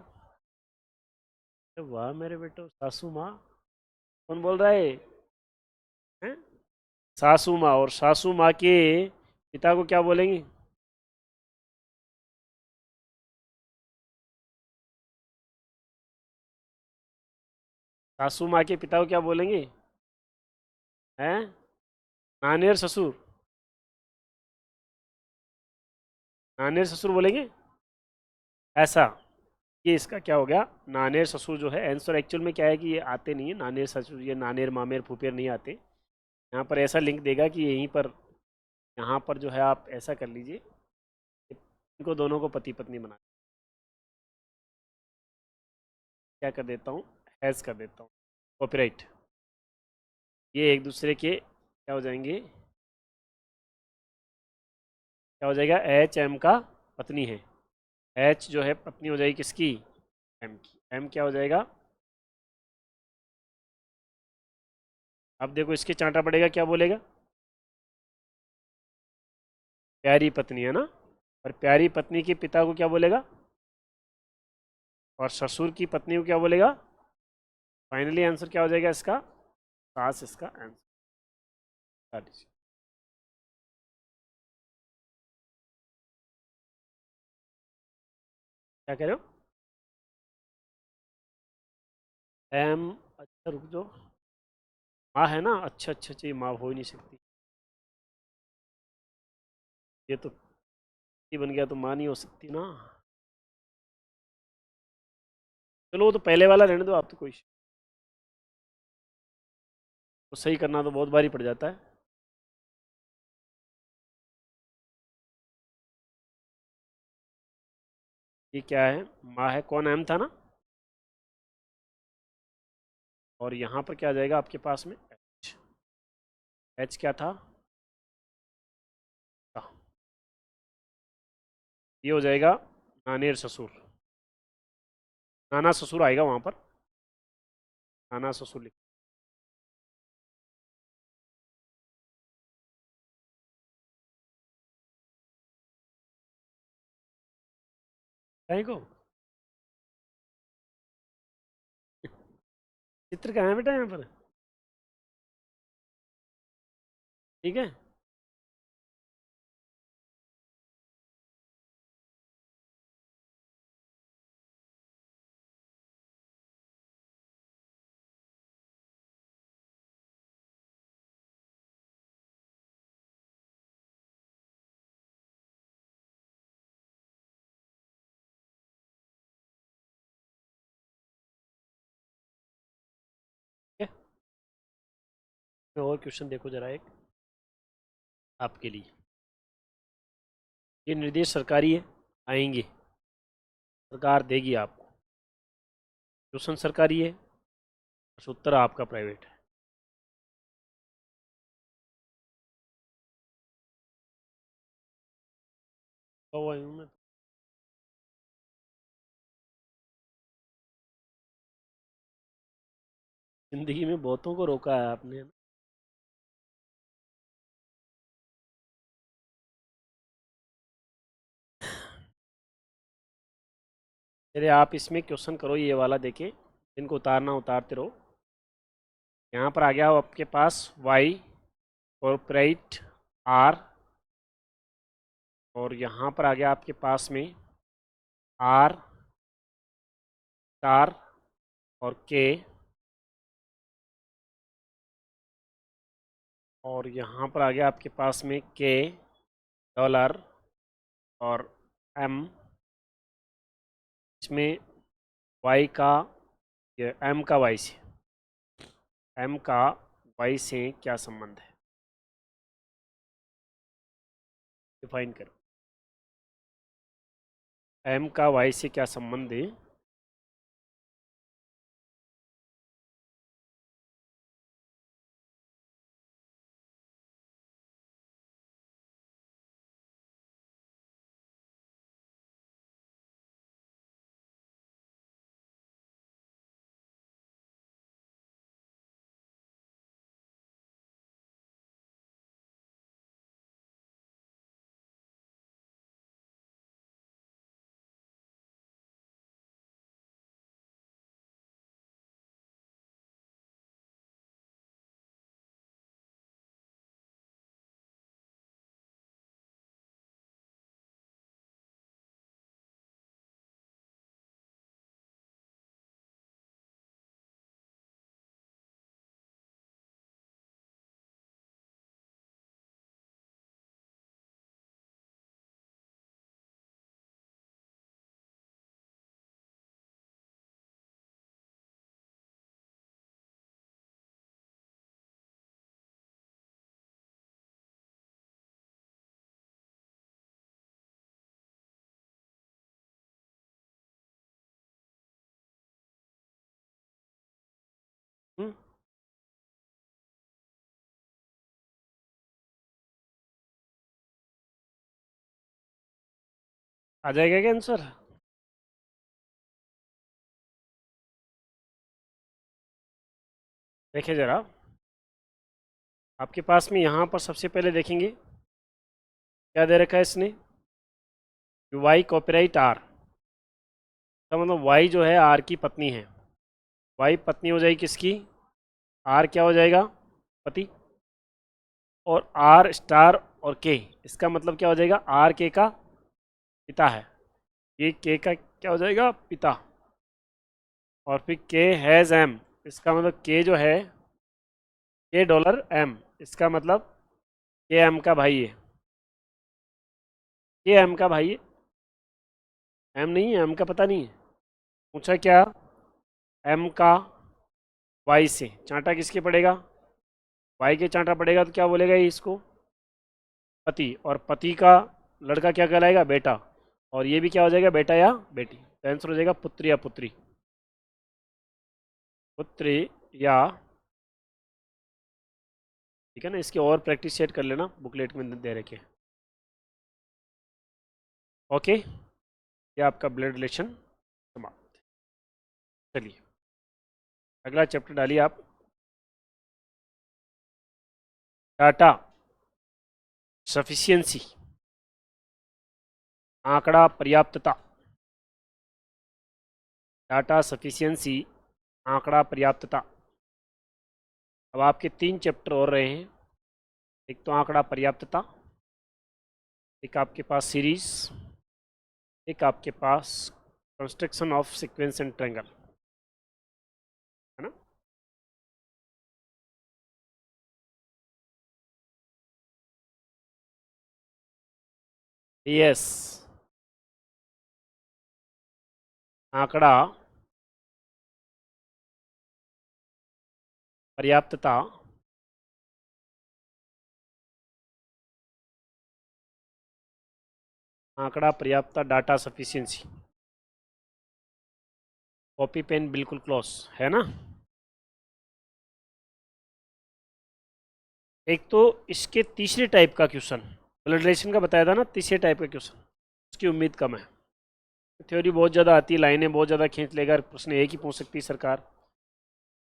वाह मेरे बेटो, सासू माँ। कौन बोल रहा है? हैं? सासू माँ। और सासू माँ के पिता को क्या बोलेंगे? सासू माँ के पिता को क्या बोलेंगे? हैं? नानेर ससुर। नानेर ससुर बोलेंगे ऐसा। ये इसका क्या हो गया? नानेर ससुर जो है आंसर एक्चुअल में क्या है कि ये आते नहीं है नानेर ससुर, ये नानेर मामेर फुफेर नहीं आते। यहाँ पर ऐसा लिंक देगा कि यहीं पर, यहाँ पर जो है आप ऐसा कर लीजिए, इनको दोनों को पति पत्नी बना, क्या कर देता हूँ, हैज़ कर देता हूँ। कॉपीराइट, ये एक दूसरे के क्या हो जाएंगे? क्या हो जाएगा? एच एम का पत्नी है। एच जो है पत्नी हो जाएगी किसकी? एम की। एम क्या हो जाएगा? अब देखो इसके चांटा पड़ेगा, क्या बोलेगा? प्यारी पत्नी है ना। और प्यारी पत्नी के पिता को क्या बोलेगा? और ससुर की पत्नी को क्या बोलेगा? फाइनली आंसर क्या हो जाएगा इसका? सास इसका आंसर। क्या कह रहे हो? एम, अच्छा रुक जाओ, माँ है ना। अच्छा अच्छा अच्छा, ये माँ हो ही नहीं सकती, ये तो पति बन गया तो माँ नहीं हो सकती ना। चलो वो तो पहले वाला रहने दो आप, तो कोई तो सही करना तो बहुत भारी पड़ जाता है। ये क्या है? माँ है, कौन? एम था ना। और यहाँ पर क्या आ जाएगा आपके पास में? एच। एच क्या था? ये हो जाएगा नानेर ससुर। नाना ससुर आएगा वहाँ पर, नाना ससुर लिख। कहीं को चित्र कहाँ है बेटा यहाँ पर? ठीक है, ठीक है। और क्वेश्चन देखो जरा एक आपके लिए। ये निर्देश सरकारी है, आएंगे, सरकार देगी आपको। क्वेश्चन सरकारी है, बस उत्तर आपका प्राइवेट है। तो वो मैं जिंदगी में बहुतों को रोका है आपने। चलिए आप इसमें क्वेश्चन करो ये वाला, देखे इनको उतारना उतारते रहो। यहाँ पर आ गया हो आपके पास वाई कॉर्पोरेट आर, और यहाँ पर आ गया आपके पास में आर स्टार और के, और यहाँ पर आ गया आपके पास में के डॉलर और एम। इसमें वाई का, ये एम का वाई से, एम का वाई से क्या संबंध है, डिफाइन करो। एम का वाई से क्या संबंध है? हम्म, आ जाएगा क्या आंसर? देखिए जरा, आपके पास में यहाँ पर सबसे पहले देखेंगे क्या दे रखा है इसने, वाई कॉपीराइट आर, तो मतलब वाई जो है आर की पत्नी है। वाई पत्नी हो जाएगी किसकी? आर क्या हो जाएगा? पति। और आर स्टार और के, इसका मतलब क्या हो जाएगा? आर के का पिता है, ये के का क्या हो जाएगा? पिता। और फिर के हैज़ एम, इसका मतलब के जो है, के डॉलर एम, इसका मतलब के एम का भाई है, के एम का भाई है। एम नहीं है, एम का पता नहीं है। पूछा क्या? एम का वाई से चांटा किसके पड़ेगा? वाई के चांटा पड़ेगा तो क्या बोलेगा ये इसको? पति। और पति का लड़का क्या कहलाएगा? बेटा। और ये भी क्या हो जाएगा? बेटा या बेटी। तो आंसर हो जाएगा पुत्र या पुत्री, पुत्री या, ठीक है ना। इसकी और प्रैक्टिस सेट कर लेना, बुकलेट में दे रखे। ओके, ये आपका ब्लड रिलेशन समाप्त। चलिए अगला चैप्टर डालिए आप, डाटा सफिशियंसी, आंकड़ा पर्याप्तता। डाटा सफिशिएंसी, आंकड़ा पर्याप्तता। अब आपके 3 चैप्टर और रहे हैं। एक तो आंकड़ा पर्याप्तता, एक आपके पास सीरीज, एक आपके पास construction of sequence and triangle, है ना। यस, आंकड़ा पर्याप्तता, आंकड़ा पर्याप्तता, डाटा सफिशिएंसी। कॉपी पेन बिल्कुल क्लोज है ना। एक तो इसके तीसरे टाइप का क्वेश्चन, ब्लड रिलेशन का बताया था ना, तीसरे टाइप का क्वेश्चन, उसकी उम्मीद कम है। थ्योरी बहुत ज़्यादा आती है, लाइनें बहुत ज़्यादा खींच लेगा, प्रश्न एक ही पूछ सकती है सरकार,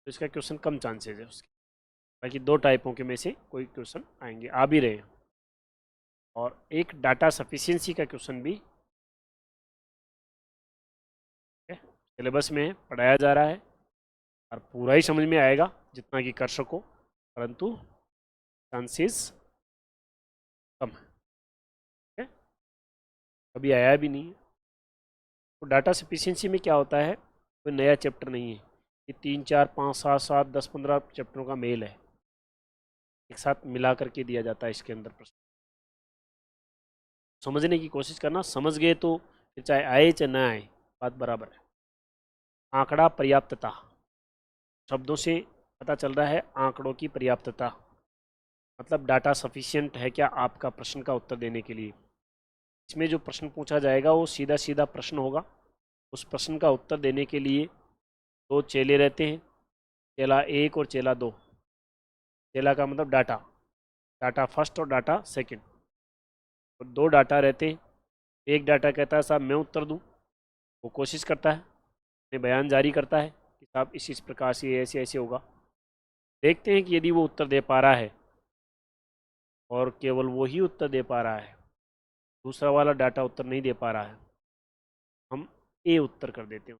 तो इसका क्वेश्चन कम चांसेज है उसके। बाकी 2 टाइपों के में से कोई क्वेश्चन आएंगे, आ भी रहे हैं। और एक डाटा सफिशिएंसी का क्वेश्चन भी सिलेबस में पढ़ाया जा रहा है, और पूरा ही समझ में आएगा जितना कि कर सको, परंतु चांसेस कम है। ठीक है, कभी आया भी नहीं है। तो डाटा सफिशिएंसी में क्या होता है, कोई नया चैप्टर नहीं है, ये 3 4 5 7 7 10 15 चैप्टरों का मेल है, एक साथ मिला करके दिया जाता है इसके अंदर प्रश्न। समझने की कोशिश करना, समझ गए तो फिर चाहे आए चाहे ना आए बात बराबर है। आंकड़ा पर्याप्तता, शब्दों से पता चल रहा है आंकड़ों की पर्याप्तता, मतलब डाटा सफिशिएंट है क्या आपका प्रश्न का उत्तर देने के लिए। इसमें जो प्रश्न पूछा जाएगा वो सीधा सीधा प्रश्न होगा। उस प्रश्न का उत्तर देने के लिए 2 चेले रहते हैं, चेला 1 और चेला 2। चेला का मतलब डाटा, डाटा फर्स्ट और डाटा सेकंड। तो 2 डाटा रहते हैं। एक डाटा कहता है साहब मैं उत्तर दूं, वो कोशिश करता है, अपने बयान जारी करता है कि साहब इस प्रकार से ऐसे ऐसे होगा। देखते हैं कि यदि वो उत्तर दे पा रहा है और केवल वो ही उत्तर दे पा रहा है, दूसरा वाला डाटा उत्तर नहीं दे पा रहा है, हम ए उत्तर कर देते हैं।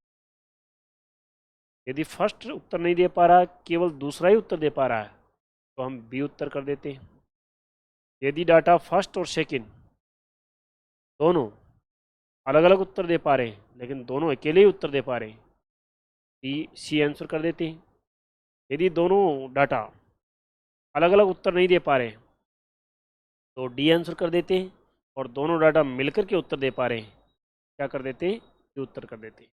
यदि फर्स्ट उत्तर नहीं दे पा रहा, केवल दूसरा ही उत्तर दे पा रहा है, तो हम बी उत्तर कर देते हैं। यदि डाटा फर्स्ट और सेकंड दोनों अलग अलग उत्तर दे पा रहे हैं, लेकिन दोनों अकेले ही उत्तर दे पा रहे हैं, सी आंसर कर देते हैं। यदि दोनों डाटा अलग अलग उत्तर नहीं दे पा रहे हैं, तो डी आंसर कर देते हैं। और दोनों डाटा मिलकर के उत्तर दे पा रहे हैं, क्या कर देते हैं, डी उत्तर कर देते हैं।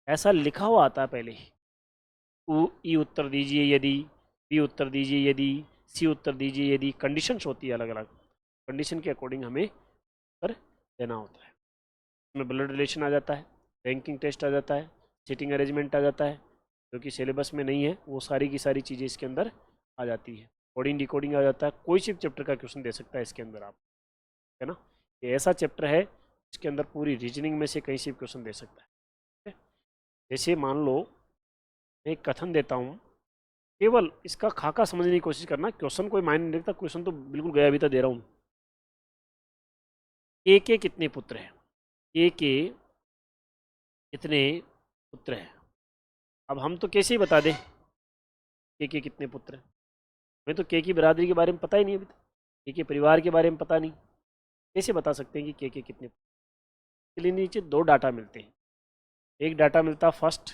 ऐसा लिखा हुआ आता है पहले, ई उत्तर दीजिए यदि, बी उत्तर दीजिए यदि, सी उत्तर दीजिए यदि। कंडीशंस होती है अलग अलग, कंडीशन के अकॉर्डिंग हमें उत्तर देना होता है। उसमें ब्लड रिलेशन आ जाता है, रैंकिंग टेस्ट आ जाता है, सीटिंग अरेंजमेंट आ जाता है, जो कि सिलेबस में नहीं है, वो सारी की सारी चीज़ें इसके अंदर आ जाती है। कोडिंग डिकोडिंग आ जाता है, कोई सी चैप्टर का क्वेश्चन दे सकता है इसके अंदर आप, है ना। ये ऐसा चैप्टर है इसके अंदर पूरी रीजनिंग में से कहीं से भी क्वेश्चन दे सकता है। ठीक है? जैसे मान लो मैं एक कथन देता हूँ, केवल इसका खाका समझने की कोशिश करना, क्वेश्चन कोई मायने नहीं रखता, क्वेश्चन तो बिल्कुल गया भी तो दे रहा हूँ। के कितने पुत्र हैं, के कितने पुत्र हैं। अब हम तो कैसे ही बता दें के कितने पुत्र हैं, हमें तो के की बरादरी के बारे में पता ही नहीं अभी तक, के परिवार के बारे में पता नहीं, कैसे बता सकते हैं कि के कितने। इसके लिए नीचे 2 डाटा मिलते हैं, एक डाटा मिलता फर्स्ट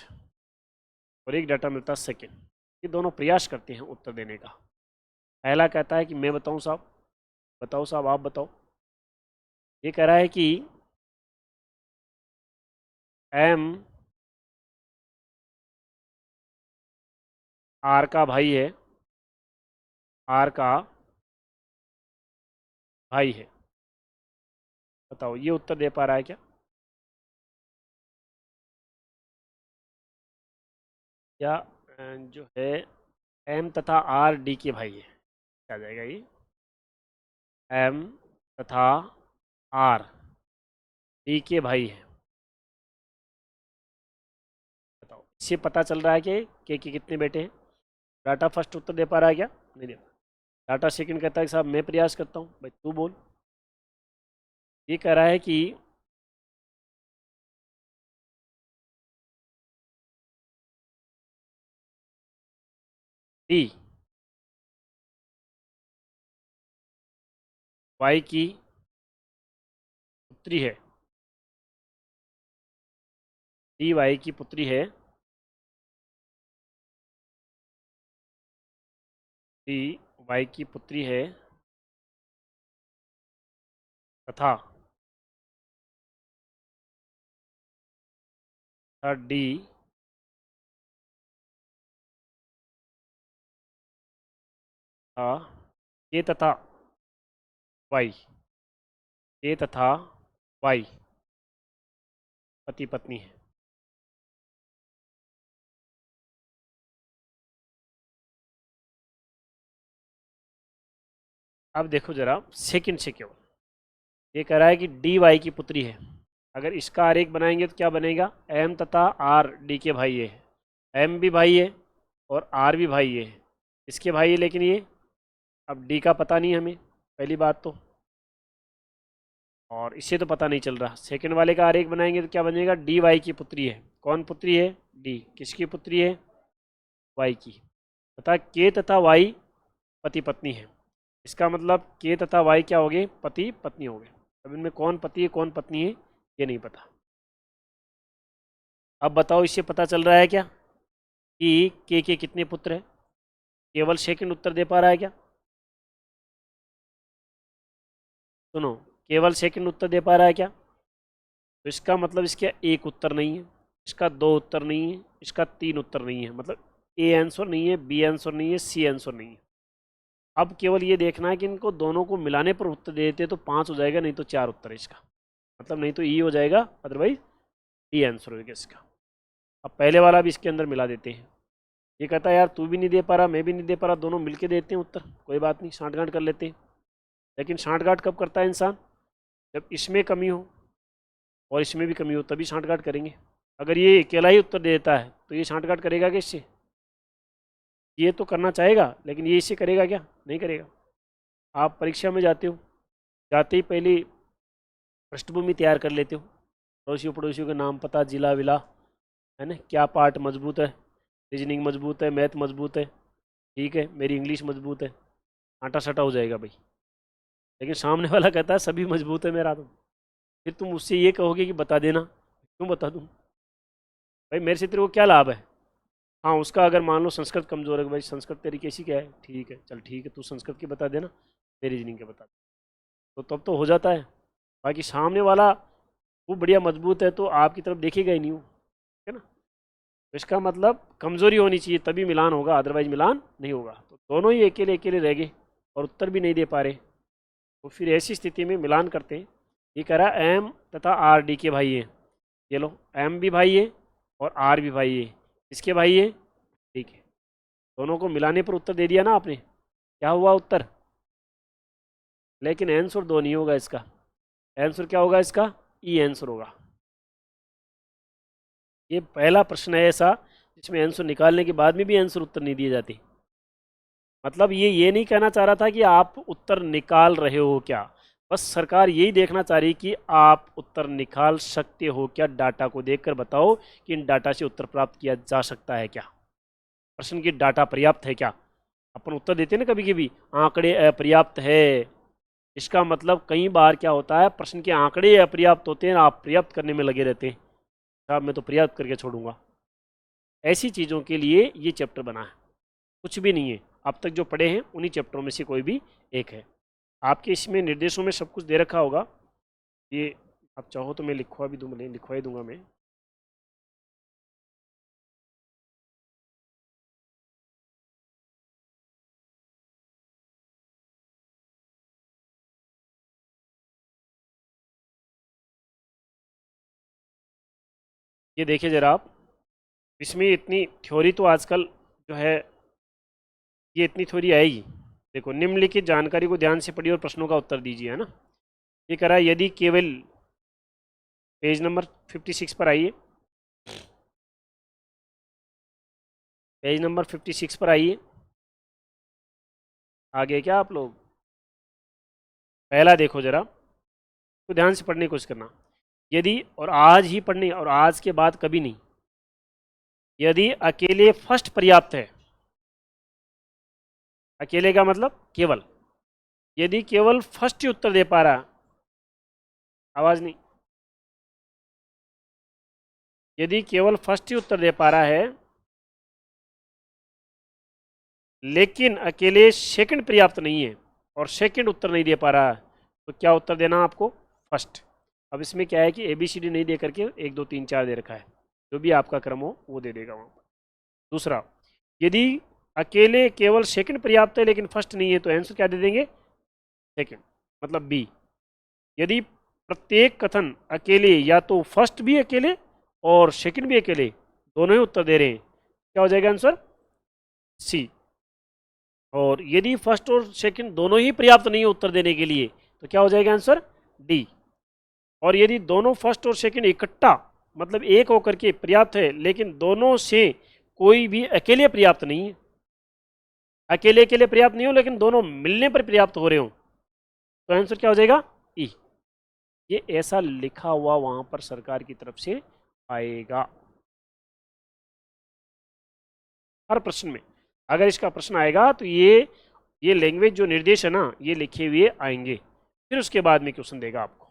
और एक डाटा मिलता सेकंड। ये दोनों प्रयास करते हैं उत्तर देने का। पहला कहता है कि मैं बताऊं साहब, बताओ साहब आप बताओ। ये कह रहा है कि एम आर का भाई है, आर का भाई है। बताओ ये उत्तर दे पा रहा है क्या। या जो है एम तथा आर डी के भाई है, क्या आ जाएगा ये, एम तथा आर डी के भाई है। बताओ, इससे पता चल रहा है कि के कितने बेटे हैं। डाटा फर्स्ट उत्तर दे पा रहा है क्या, नहीं दे पा। डाटा सेकंड कहता है कि साहब मैं प्रयास करता हूँ, भाई तू बोल। ये कह रहा है कि डी वाई की पुत्री है, डी वाई की पुत्री है, डी वाई की पुत्री है तथा डी के तथा वाई, के तथा वाई पति पत्नी है। अब देखो जरा सेकंड से क्यों, ये कह रहा है कि डी वाई की पुत्री है। अगर इसका आरेख बनाएंगे तो क्या बनेगा, एम तथा आर डी के भाई है, एम भी भाई है और आर भी भाई है, इसके भाई है, लेकिन ये अब डी का पता नहीं हमें, पहली बात तो, और इससे तो पता नहीं चल रहा। सेकंड वाले का आरेख बनाएंगे तो क्या बनेगा, डी वाई की पुत्री है। कौन पुत्री है, डी, किसकी पुत्री है, वाई की, तथा के तथा वाई पति पत्नी है। इसका मतलब के तथा वाई क्या हो गए, पति पत्नी हो गए। अब इनमें कौन पति है कौन पत्नी है ये नहीं पता। अब बताओ इससे पता चल रहा है क्या कि के कितने पुत्र हैं, केवल सेकंड उत्तर दे पा रहा है क्या, सुनो, केवल सेकंड उत्तर दे पा रहा है क्या, तो इसका मतलब इसका एक उत्तर नहीं है, इसका दो उत्तर नहीं है, इसका तीन उत्तर नहीं है, मतलब ए आंसर नहीं है, बी आंसर नहीं है, सी आंसर नहीं है। अब केवल ये देखना है कि इनको दोनों को मिलाने पर उत्तर दे देते तो पाँच हो जाएगा, नहीं तो चार उत्तर है इसका, मतलब नहीं तो ई हो जाएगा, अदरवाइज डी आंसर होगा इसका। अब पहले वाला भी इसके अंदर मिला देते हैं। ये कहता है यार तू भी नहीं दे पा रहा मैं भी नहीं दे पा रहा, दोनों मिलके देते हैं उत्तर, कोई बात नहीं सांठगांठ कर लेते हैं। लेकिन सांठगांठ कब करता है इंसान, जब इसमें कमी हो और इसमें भी कमी हो तभी सांठगांठ करेंगे। अगर ये अकेला ही उत्तर दे देता है तो ये सांठगांठ करेगा क्या इससे, ये तो करना चाहेगा लेकिन ये इससे करेगा क्या, नहीं करेगा। आप परीक्षा में जाते हो, जाते ही पहले पृष्ठभूमि तैयार कर लेते हो, पड़ोसियों पड़ोसियों के नाम पता जिला विला, है ना, क्या पार्ट मजबूत है, रीजनिंग मजबूत है, मैथ मजबूत है, ठीक है, मेरी इंग्लिश मजबूत है, आटा सटा हो जाएगा भाई। लेकिन सामने वाला कहता है सभी मजबूत है मेरा, तो फिर तुम उससे ये कहोगे कि बता देना, क्यों बता दूँ भाई, मेरे से तेरे को क्या लाभ है। हाँ उसका अगर मान लो संस्कृत कमजोर है, भाई संस्कृत तेरी कैसी क्या है, ठीक है चल ठीक है तू संस्कृत की बता देना, मेरी रीजनिंग के बता दे, तो तब तो हो जाता है। बाकी सामने वाला वो बढ़िया मजबूत है तो आपकी तरफ देखेगा ही नहीं वो, है ना। तो इसका मतलब कमजोरी होनी चाहिए तभी मिलान होगा, अदरवाइज मिलान नहीं होगा। तो दोनों ही अकेले अकेले रह गए और उत्तर भी नहीं दे पा रहे, तो फिर ऐसी स्थिति में मिलान करते हैं। ये कह रहा है एम तथा आर डी के भाई हैं, ये लो एम भी भाई है और आर भी भाई है, इसके भाई है, ठीक है, दोनों को मिलाने पर उत्तर दे दिया ना आपने, क्या हुआ उत्तर। लेकिन आंसर दो नहीं होगा इसका, आंसर क्या होगा इसका, ई आंसर होगा। ये पहला प्रश्न है ऐसा जिसमें आंसर निकालने के बाद में भी आंसर उत्तर नहीं दिए जाते। मतलब ये नहीं कहना चाह रहा था कि आप उत्तर निकाल रहे हो क्या, बस सरकार यही देखना चाह रही कि आप उत्तर निकाल सकते हो क्या, डाटा को देखकर बताओ कि इन डाटा से उत्तर प्राप्त किया जा सकता है क्या, प्रश्न की डाटा पर्याप्त है क्या। अपन उत्तर देते हैं ना कभी कभी आंकड़े अपर्याप्त है, इसका मतलब कई बार क्या होता है प्रश्न के आंकड़े अपर्याप्त होते हैं, आप पर्याप्त करने में लगे रहते हैं, साहब मैं तो पर्याप्त करके छोड़ूंगा। ऐसी चीज़ों के लिए ये चैप्टर बना है, कुछ भी नहीं है। अब तक जो पढ़े हैं उन्हीं चैप्टरों में से कोई भी एक है। आपके इसमें निर्देशों में सब कुछ दे रखा होगा, ये आप चाहो तो मैं लिखवा भी दूँगा, नहीं लिखवा ही दूंगा मैं। ये देखिए ज़रा आप, इसमें इतनी थ्योरी तो आजकल जो है ये इतनी थ्योरी आएगी। देखो निम्नलिखित जानकारी को ध्यान से पढ़िए और प्रश्नों का उत्तर दीजिए, है ना। ये करा यदि केवल, पेज नंबर 56 पर आइए, पेज नंबर 56 पर आइए, आगे क्या आप लोग, पहला देखो जरा, तो ध्यान से पढ़ने की कोशिश करना। यदि, और आज ही पढ़ने और आज के बाद कभी नहीं, यदि अकेले फर्स्ट पर्याप्त है, अकेले का मतलब केवल, यदि केवल फर्स्ट ही उत्तर दे पा रहा, आवाज नहीं, यदि केवल फर्स्ट ही उत्तर दे पा रहा है लेकिन अकेले सेकंड पर्याप्त नहीं है और सेकंड उत्तर नहीं दे पा रहा, तो क्या उत्तर देना आपको? फर्स्ट। अब इसमें क्या है कि ए बी सी डी नहीं दे करके 1 2 3 4 दे रखा है, जो भी आपका क्रम हो वो दे देगा वहां पर। दूसरा, यदि अकेले केवल सेकंड पर्याप्त है लेकिन फर्स्ट नहीं है, तो आंसर क्या दे देंगे? सेकंड, मतलब बी। यदि प्रत्येक कथन अकेले या तो फर्स्ट भी अकेले और सेकंड भी अकेले, दोनों ही उत्तर दे रहे हैं, क्या हो जाएगा आंसर? सी। और यदि फर्स्ट और सेकंड दोनों ही पर्याप्त नहीं है उत्तर देने के लिए, तो क्या हो जाएगा आंसर? डी। और यदि दोनों फर्स्ट और सेकंड इकट्ठा, मतलब एक होकर के पर्याप्त है लेकिन दोनों से कोई भी अकेले पर्याप्त नहीं है, अकेले अकेले पर्याप्त नहीं हो लेकिन दोनों मिलने पर पर्याप्त हो रहे हो, तो आंसर क्या हो जाएगा? ई। ये ऐसा लिखा हुआ वहां पर सरकार की तरफ से आएगा हर प्रश्न में। अगर इसका प्रश्न आएगा तो ये लैंग्वेज जो निर्देश है ना, ये लिखे हुए आएंगे, फिर उसके बाद में क्वेश्चन देगा आपको।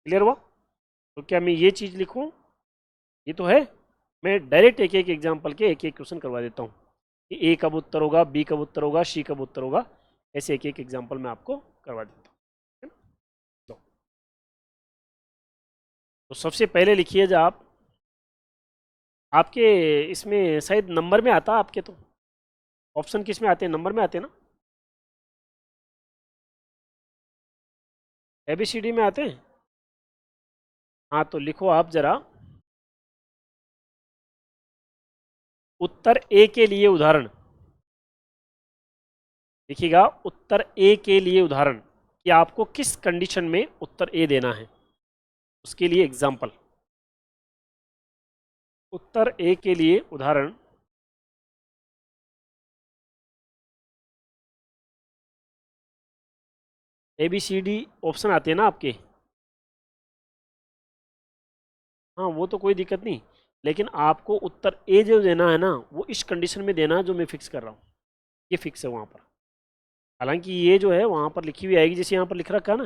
क्लियर हुआ? तो क्या मैं ये चीज लिखूं? ये तो है, मैं डायरेक्ट एक एक एग्जाम्पल के एक एक क्वेश्चन करवा देता हूँ कि ए कब उत्तर होगा, बी कब उत्तर होगा, सी कब उत्तर होगा, ऐसे एक एक एग्जाम्पल मैं आपको करवा देता हूँ। है ना? तो सबसे पहले लिखिए जब आप, आपके इसमें शायद नंबर में आता, आपके तो ऑप्शन किस में आते हैं? नंबर में आते हैं ना? ए बी सी डी में आते हैं। हाँ तो लिखो आप जरा, उत्तर ए के लिए उदाहरण लिखिएगा। उत्तर ए के लिए उदाहरण कि आपको किस कंडीशन में उत्तर ए देना है, उसके लिए एग्जाम्पल। उत्तर ए के लिए उदाहरण, A B C D option आते हैं ना आपके। हाँ वो तो कोई दिक्कत नहीं, लेकिन आपको उत्तर ए जो देना है ना, वो इस कंडीशन में देना है जो मैं फिक्स कर रहा हूँ, ये फिक्स है वहाँ पर। हालांकि ये जो है वहाँ पर लिखी हुई आएगी, जैसे यहाँ पर लिख रखा है ना,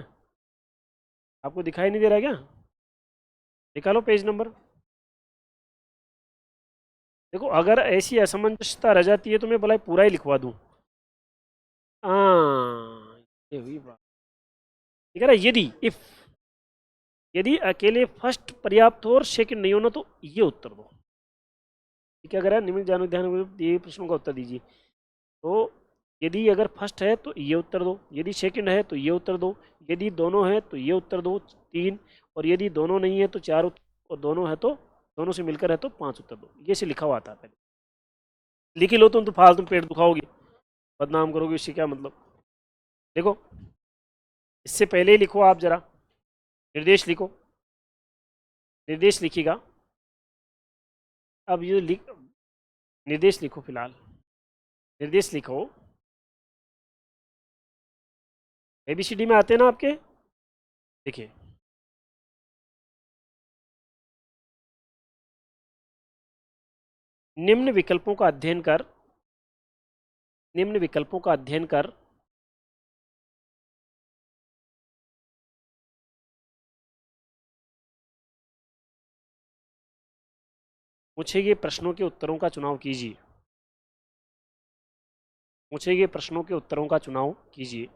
आपको दिखाई नहीं दे रहा क्या? निकालो पेज नंबर। देखो अगर ऐसी असमंजसता रह जाती है तो मैं भला पूरा ही लिखवा दूँ। हाँ ये हुई बात। ठीक है ना? यदि इफ, यदि अकेले फर्स्ट पर्याप्त हो और सेकंड नहीं होना, तो ये उत्तर दो। ठीक है? अगर निम्न जानो ध्यान दिए प्रश्नों का उत्तर दीजिए। तो यदि अगर फर्स्ट है तो ये उत्तर दो, यदि सेकंड है तो ये उत्तर दो, यदि दोनों है तो ये उत्तर दो, 3, और यदि दोनों नहीं है तो 4 और दोनों है तो, दोनों से मिलकर है तो 5 उत्तर दो। ये से लिखा हुआ था पहले। लिख ही लो तुम तो फालतू पेट दुखाओगे, बदनाम करोगे, इससे क्या मतलब? देखो इससे पहले ही लिखो आप जरा, निर्देश लिखो, निर्देश लिखिएगा। अब ये लिख, निर्देश लिखो फिलहाल, निर्देश लिखो। एबीसीडी में आते हैं ना आपके, देखिए निम्न विकल्पों का अध्ययन कर, निम्न विकल्पों का अध्ययन कर पूछे गए प्रश्नों के उत्तरों का चुनाव कीजिए, पूछे गए प्रश्नों के उत्तरों का चुनाव कीजिए।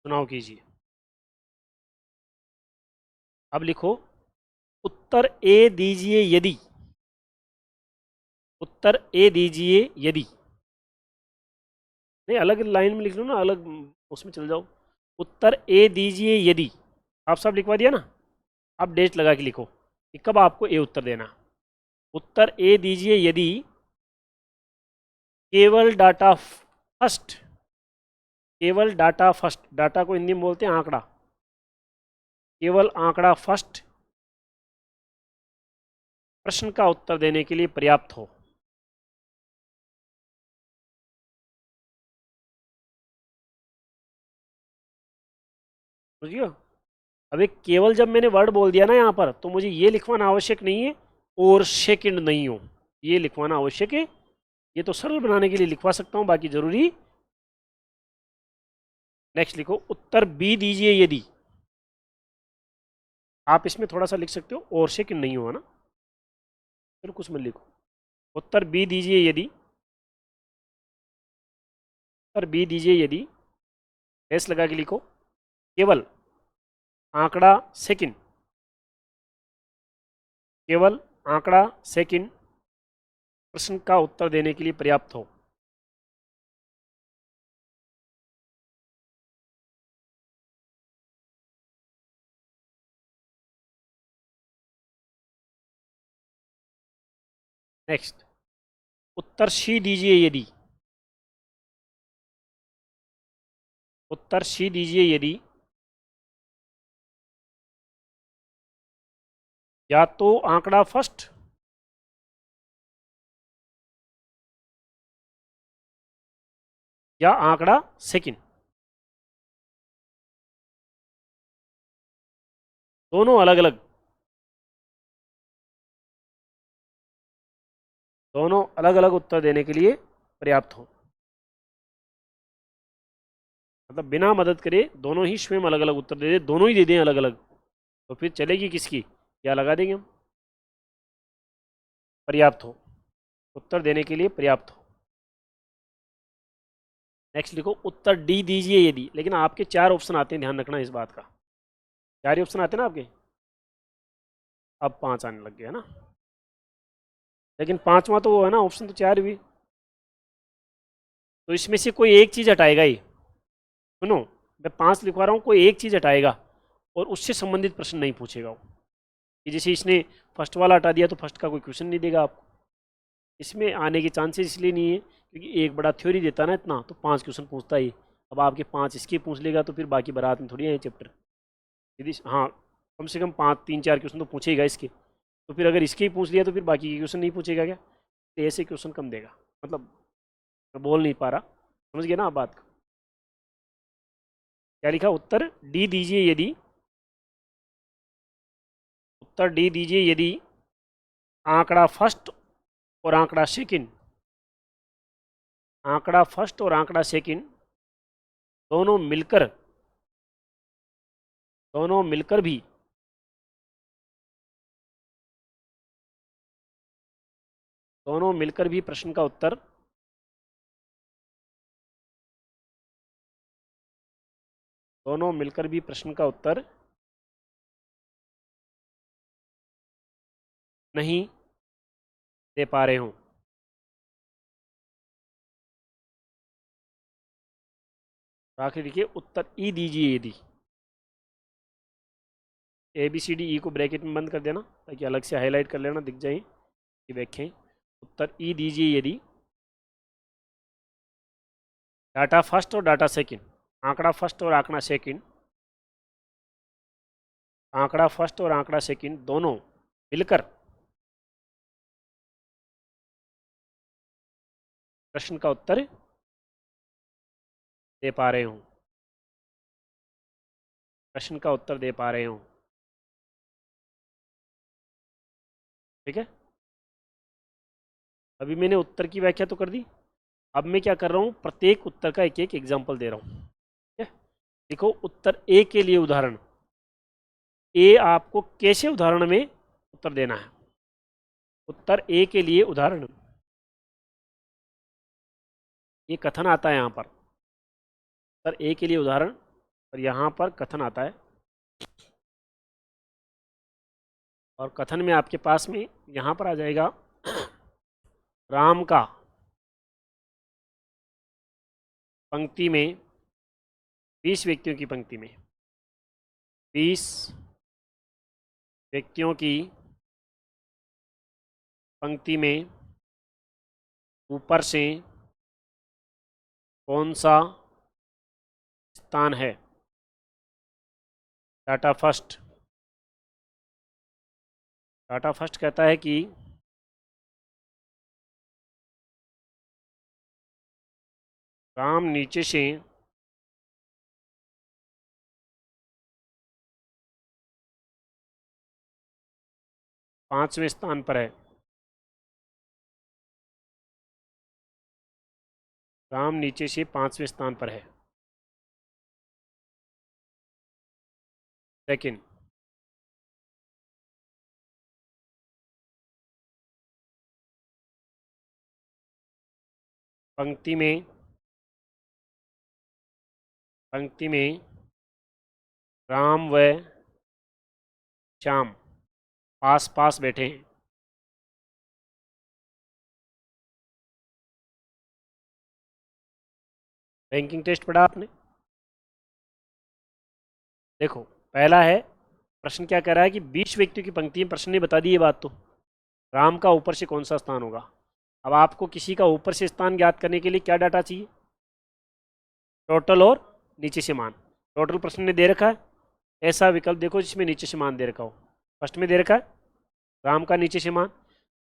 चुनाव कीजिए। अब लिखो, उत्तर ए दीजिए यदि, उत्तर ए दीजिए यदि, नहीं अलग लाइन में लिख लो ना, अलग उसमें चल जाओ। उत्तर ए दीजिए यदि, आप सब लिखवा दिया ना? अब डेट लगा के लिखो कि कब आपको ए उत्तर देना। उत्तर ए दीजिए यदि केवल डाटा फर्स्ट, केवल डाटा फर्स्ट, डाटा को हिंदी में बोलते हैं आंकड़ा, केवल आंकड़ा फर्स्ट प्रश्न का उत्तर देने के लिए पर्याप्त हो। समझिए? अब एक केवल जब मैंने वर्ड बोल दिया ना यहाँ पर, तो मुझे ये लिखवाना आवश्यक नहीं है और सेकंड नहीं हो, ये लिखवाना आवश्यक है। ये तो सरल बनाने के लिए लिखवा सकता हूँ, बाकी जरूरी। नेक्स्ट लिखो, उत्तर बी दीजिए यदि। आप इसमें थोड़ा सा लिख सकते हो, और सेकंड नहीं हुआ ना, फिर कुछ मत लिखो। उत्तर बी दीजिए यदि, उत्तर बी दीजिए यदि, एस लगा के लिखो, केवल आंकड़ा सेकंड, केवल आंकड़ा सेकंड प्रश्न का उत्तर देने के लिए पर्याप्त हो। नेक्स्ट, उत्तर सी दीजिए यदि, उत्तर सी दीजिए यदि या तो आंकड़ा फर्स्ट या आंकड़ा सेकंड, दोनों अलग अलग, दोनों अलग अलग उत्तर देने के लिए पर्याप्त हो। मतलब बिना मदद करे दोनों ही स्वयं अलग अलग उत्तर दे दे, दोनों ही दे दें अलग अलग, तो फिर चलेगी किसकी, क्या लगा देंगे हम, पर्याप्त हो, उत्तर देने के लिए पर्याप्त हो। नेक्स्ट लिखो, उत्तर डी दीजिए यदि, लेकिन आपके 4 ऑप्शन आते हैं, ध्यान रखना इस बात का, 4 ही ऑप्शन आते हैं ना आपके, अब 5 आने लग गए है ना, लेकिन पांचवा तो वो है ना, ऑप्शन तो 4 भी, तो इसमें से कोई एक चीज हटाएगा ही। सुनो, मैं 5 लिखवा रहा हूँ, कोई एक चीज हटाएगा और उससे संबंधित प्रश्न नहीं पूछेगा वो, कि जैसे इसने फर्स्ट वाला हटा दिया तो फर्स्ट का कोई क्वेश्चन नहीं देगा आपको। इसमें आने के चांसेस इसलिए नहीं है क्योंकि एक बड़ा थ्योरी देता ना इतना, तो 5 क्वेश्चन पूछता ही। अब आपके 5 इसके पूछ लेगा तो फिर बाकी बारात में थोड़ी है चैप्टर, यदि हाँ कम से कम 5 3 4 क्वेश्चन तो पूछेगा इसके, तो फिर अगर इसके ही पूछ लिया तो फिर बाकी के क्वेश्चन नहीं पूछेगा क्या, तो ऐसे क्वेश्चन कम देगा। मतलब मैं बोल नहीं पा रहा, समझ गए ना आप बात को। क्या लिखा, उत्तर डी दीजिए यदि, उत्तर डी दीजिए यदि आंकड़ा फर्स्ट और आंकड़ा सेकंड, आंकड़ा फर्स्ट और आंकड़ा सेकंड दोनों मिलकर, दोनों मिलकर भी दोनों मिलकर भी प्रश्न का उत्तर, दोनों मिलकर भी प्रश्न का उत्तर नहीं दे पा रहे हों। आखिर देखिए, उत्तर ई दीजिए यदि, ए बी सी डी ई को ब्रैकेट में बंद कर देना ताकि अलग से हाईलाइट कर लेना, दिख जाए कि व्याख्याएं। उत्तर ई दीजिए यदि डाटा फर्स्ट और डाटा सेकंड, आंकड़ा फर्स्ट और आंकड़ा सेकंड, आंकड़ा फर्स्ट और आंकड़ा सेकंड दोनों मिलकर प्रश्न का उत्तर दे पा रहे हूं, प्रश्न का उत्तर दे पा रहे हूं। ठीक है, अभी मैंने उत्तर की व्याख्या तो कर दी, अब मैं क्या कर रहा हूं, प्रत्येक उत्तर का एक एक एग्जाम्पल दे रहा हूं। ठीक है, देखो उत्तर ए के लिए उदाहरण, ए आपको कैसे उदाहरण में उत्तर देना है। उत्तर ए के लिए उदाहरण, ये कथन आता है यहाँ पर, उत्तर ए के लिए उदाहरण, और यहाँ पर कथन आता है, और कथन में आपके पास में यहाँ पर आ जाएगा राम का पंक्ति में, 20 व्यक्तियों की पंक्ति में, 20 व्यक्तियों की पंक्ति में ऊपर से कौन सा स्थान है। डाटा फर्स्ट, डाटा फर्स्ट कहता है कि राम नीचे से 5वें स्थान पर है। राम नीचे से 5वें स्थान पर है। सेकंड, पंक्ति में राम व श्याम पास पास बैठे हैं। रैंकिंग टेस्ट पढ़ा आपने? देखो, पहला है, प्रश्न क्या कह रहा है कि 20 व्यक्तियों की पंक्ति में, प्रश्न ने बता दी ये बात तो, राम का ऊपर से कौन सा स्थान होगा। अब आपको किसी का ऊपर से स्थान ज्ञात करने के लिए क्या डाटा चाहिए? टोटल और नीचे से मान। टोटल प्रश्न ने दे रखा है, ऐसा विकल्प देखो जिसमें नीचे से मान दे रखा हो। फर्स्ट में दे रखा है राम का नीचे से मान,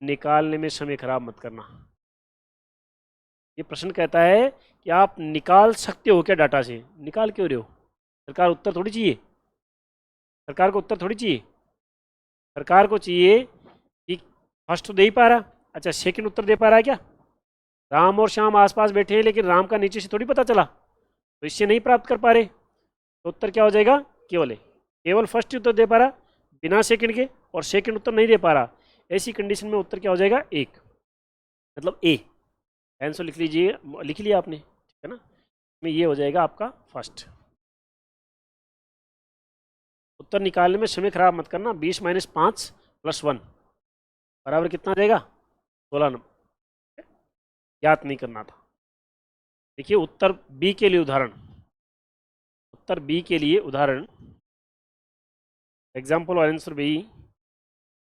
निकालने में समय खराब मत करना। ये प्रश्न कहता है कि आप निकाल सकते हो क्या डाटा से, निकाल क्यों रहे हो? सरकार उत्तर थोड़ी चाहिए, सरकार को उत्तर थोड़ी चाहिए। सरकार को चाहिए कि फर्स्ट तो दे ही पा रहा, अच्छा सेकंड उत्तर दे पा रहा है क्या? राम और श्याम आसपास बैठे हैं लेकिन राम का नीचे से थोड़ी पता चला, तो इससे नहीं प्राप्त कर पा रहे, तो उत्तर क्या हो जाएगा? केवल है। केवल फर्स्ट उत्तर दे पा रहा बिना सेकंड के, और सेकंड उत्तर नहीं दे पा रहा, ऐसी कंडीशन में उत्तर क्या हो जाएगा? एक, मतलब ए। आंसर लिख लीजिए, लिख लिया आपने, ठीक है ना? में ये हो जाएगा आपका फर्स्ट। उत्तर निकालने में समय खराब मत करना। 20 - 5 + 1 बराबर कितना देगा? 16 नंबर। याद नहीं करना था। देखिए उत्तर बी के लिए उदाहरण, उत्तर बी के लिए उदाहरण, एग्जाम्पल और answer B,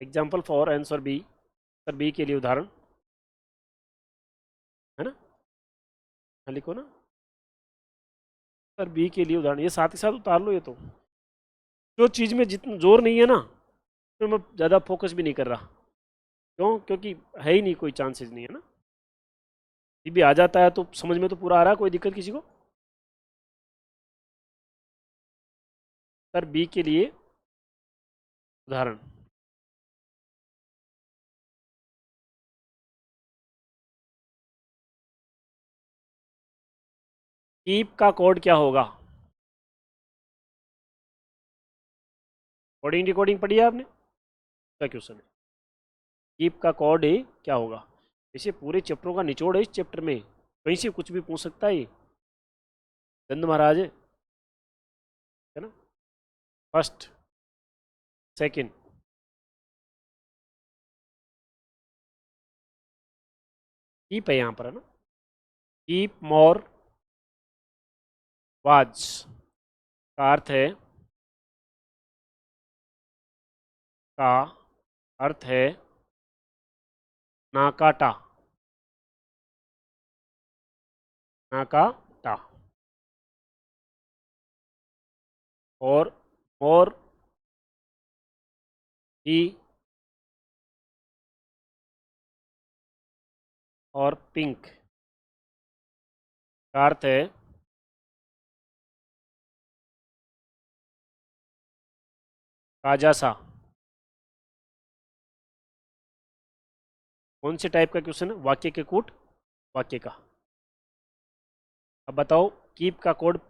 example for answer B, उत्तर बी के लिए उदाहरण है ना, हाँ लिखो ना, उत्तर बी के लिए उदाहरण, ये साथ ही साथ उतार लो। ये तो जो चीज़ में जितना जोर नहीं है ना, तो मैं ज़्यादा फोकस भी नहीं कर रहा। क्यों? क्योंकि है ही नहीं, कोई चांसेस नहीं है ना। ये भी आ जाता है तो समझ में तो पूरा आ रहा है, कोई दिक्कत किसी को? उत्तर बी के लिए उदाहरण, कीप का कोड क्या होगा? कोडिंग डिकोडिंग पढ़ी है आपने? क्या क्वेश्चन है? कीप का कोड क्या होगा? इसे पूरे चैप्टरों का निचोड़ है इस चैप्टर में, कहीं से कुछ भी पूछ सकता है ये। चंद महाराज है ना? फर्स्ट, सेकंड, कीप है यहाँ पर, है ना? कीप मोर वाज का अर्थ है, का अर्थ है नाकाटा, नाकाटा। और मोर ही और पिंक का अर्थ है काजासा। कौन से टाइप का क्वेश्चन है? वाक्य के कूट, वाक्य का। अब बताओ, कीप का कोड,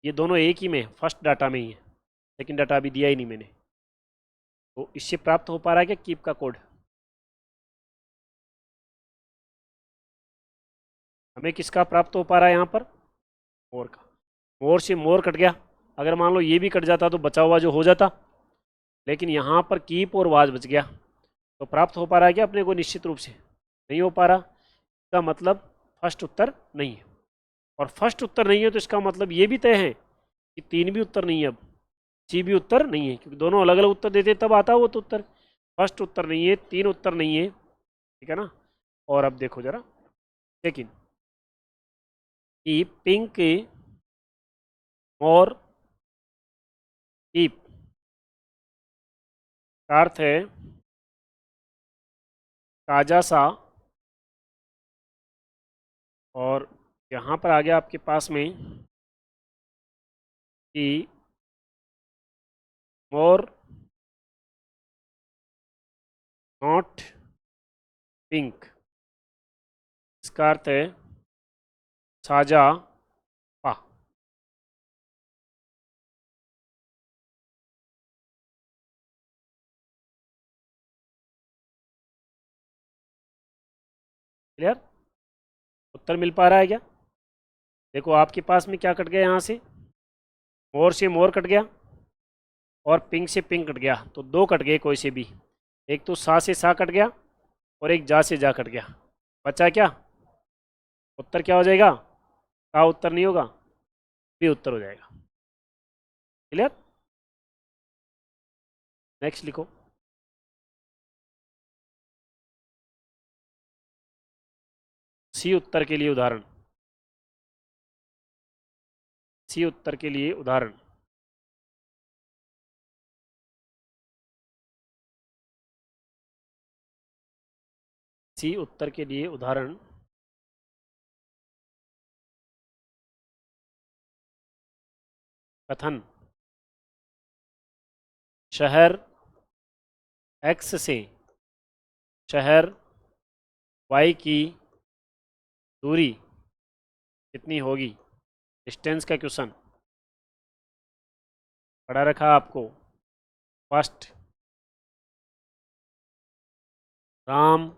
ये दोनों एक ही में, फर्स्ट डाटा में ही है, सेकंड डाटा अभी दिया ही नहीं मैंने, तो इससे प्राप्त हो पा रहा है क्या कीप का कोड? हमें किसका प्राप्त हो पा रहा है यहाँ पर? मोर का। मोर से मोर कट गया, अगर मान लो ये भी कट जाता तो बचा हुआ जो हो जाता, लेकिन यहाँ पर कीप और वाज बच गया, तो प्राप्त हो पा रहा है क्या अपने को? निश्चित रूप से नहीं हो पा रहा। इसका मतलब फर्स्ट उत्तर नहीं है, और फर्स्ट उत्तर नहीं है तो इसका मतलब ये भी तय है कि तीन भी उत्तर नहीं है, अब सी भी उत्तर नहीं है, क्योंकि दोनों अलग अलग उत्तर देते तब आता वो तो उत्तर। फर्स्ट उत्तर नहीं है, तीन उत्तर नहीं है, ठीक है ना? और अब देखो जरा सेकंड, कि पिंक और कीप का अर्थ है ताजा सा, और यहाँ पर आ गया आपके पास में कि मोर नॉट पिंक, इसका अर्थ है साजा पा। क्लियर? उत्तर मिल पा रहा है क्या? देखो आपके पास में क्या कट गया यहाँ से, मोर से मोर कट गया और पिंक से पिंक कट गया, तो दो कट गए कोई से भी। एक तो सा से सा कट गया और एक जा से जा कट गया। बचा क्या? उत्तर क्या हो जाएगा? का उत्तर नहीं होगा, बी उत्तर हो जाएगा। क्लियर? नेक्स्ट लिखो। सी उत्तर के लिए उदाहरण। सी उत्तर के लिए उदाहरण। सी उत्तर के लिए उदाहरण। कथन। शहर एक्स से शहर वाई की दूरी कितनी होगी? डिस्टेंस का क्वेश्चन पढ़ा रखा आपको। फर्स्ट, राम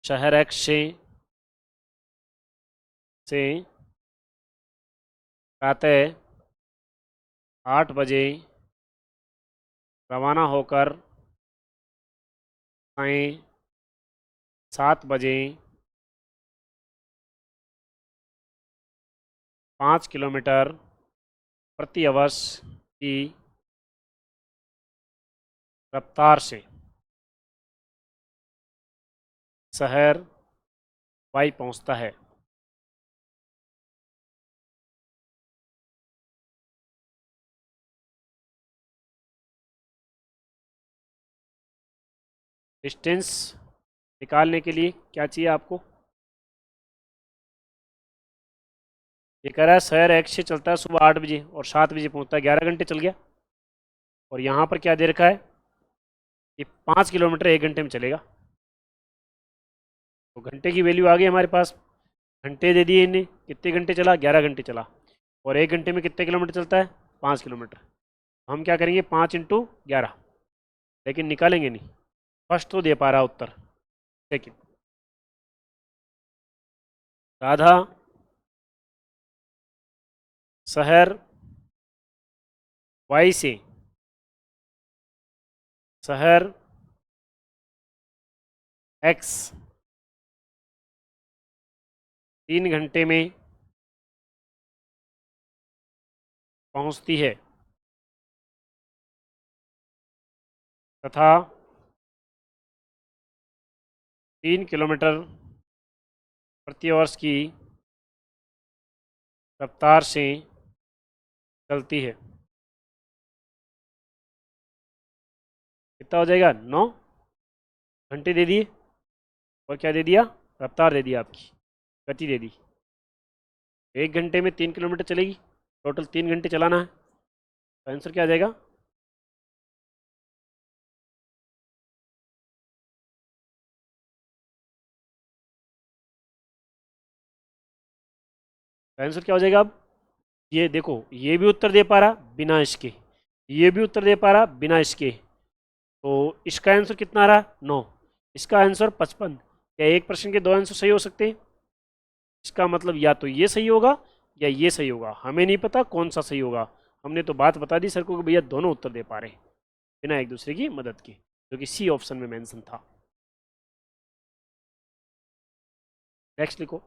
शहर एक्स से प्रातः 8 बजे रवाना होकर सायं 7 बजे 5 किलोमीटर प्रति आवर्स की रफ्तार से शहर वाई पहुंचता है। डिस्टेंस निकालने के लिए क्या चाहिए आपको? ये कह रहा है शहर एक्स से चलता है सुबह 8 बजे और 7 बजे पहुंचता है, 11 घंटे चल गया। और यहाँ पर क्या दे रखा है कि 5 किलोमीटर 1 घंटे में चलेगा। तो घंटे की वैल्यू आ गई हमारे पास। घंटे दे दिए इन्हें, कितने घंटे चला? 11 घंटे चला। और 1 घंटे में कितने किलोमीटर चलता है? 5 किलोमीटर। हम क्या करेंगे? 5 × 11, लेकिन निकालेंगे नहीं। फर्स्ट तो दे पा रहा उत्तर। सेकेंड, राधा शहर वाई से शहर एक्स 3 घंटे में पहुंचती है तथा 3 किलोमीटर प्रति आवर्स की रफ्तार से चलती है। कितना हो जाएगा? 9 घंटे दे दिए और क्या दे दिया? रफ्तार दे दिया, आपकी गति दे दी। 1 घंटे में 3 किलोमीटर चलेगी, टोटल 3 घंटे चलाना है। तो आंसर क्या आ जाएगा? तो आंसर क्या हो जाएगा? अब ये देखो, ये भी उत्तर दे पा रहा बिना इसके, ये भी उत्तर दे पा रहा बिना इसके। तो इसका आंसर कितना आ रहा? 9। इसका आंसर 55। क्या एक प्रश्न के दो आंसर सही हो सकते हैं? इसका मतलब या तो ये सही होगा या ये सही होगा, हमें नहीं पता कौन सा सही होगा। हमने तो बात बता दी सर को कि भैया दोनों उत्तर दे पा रहे हैं बिना एक दूसरे की मदद के, जो कि सी ऑप्शन में मेंशन था। नेक्स्ट लिखो।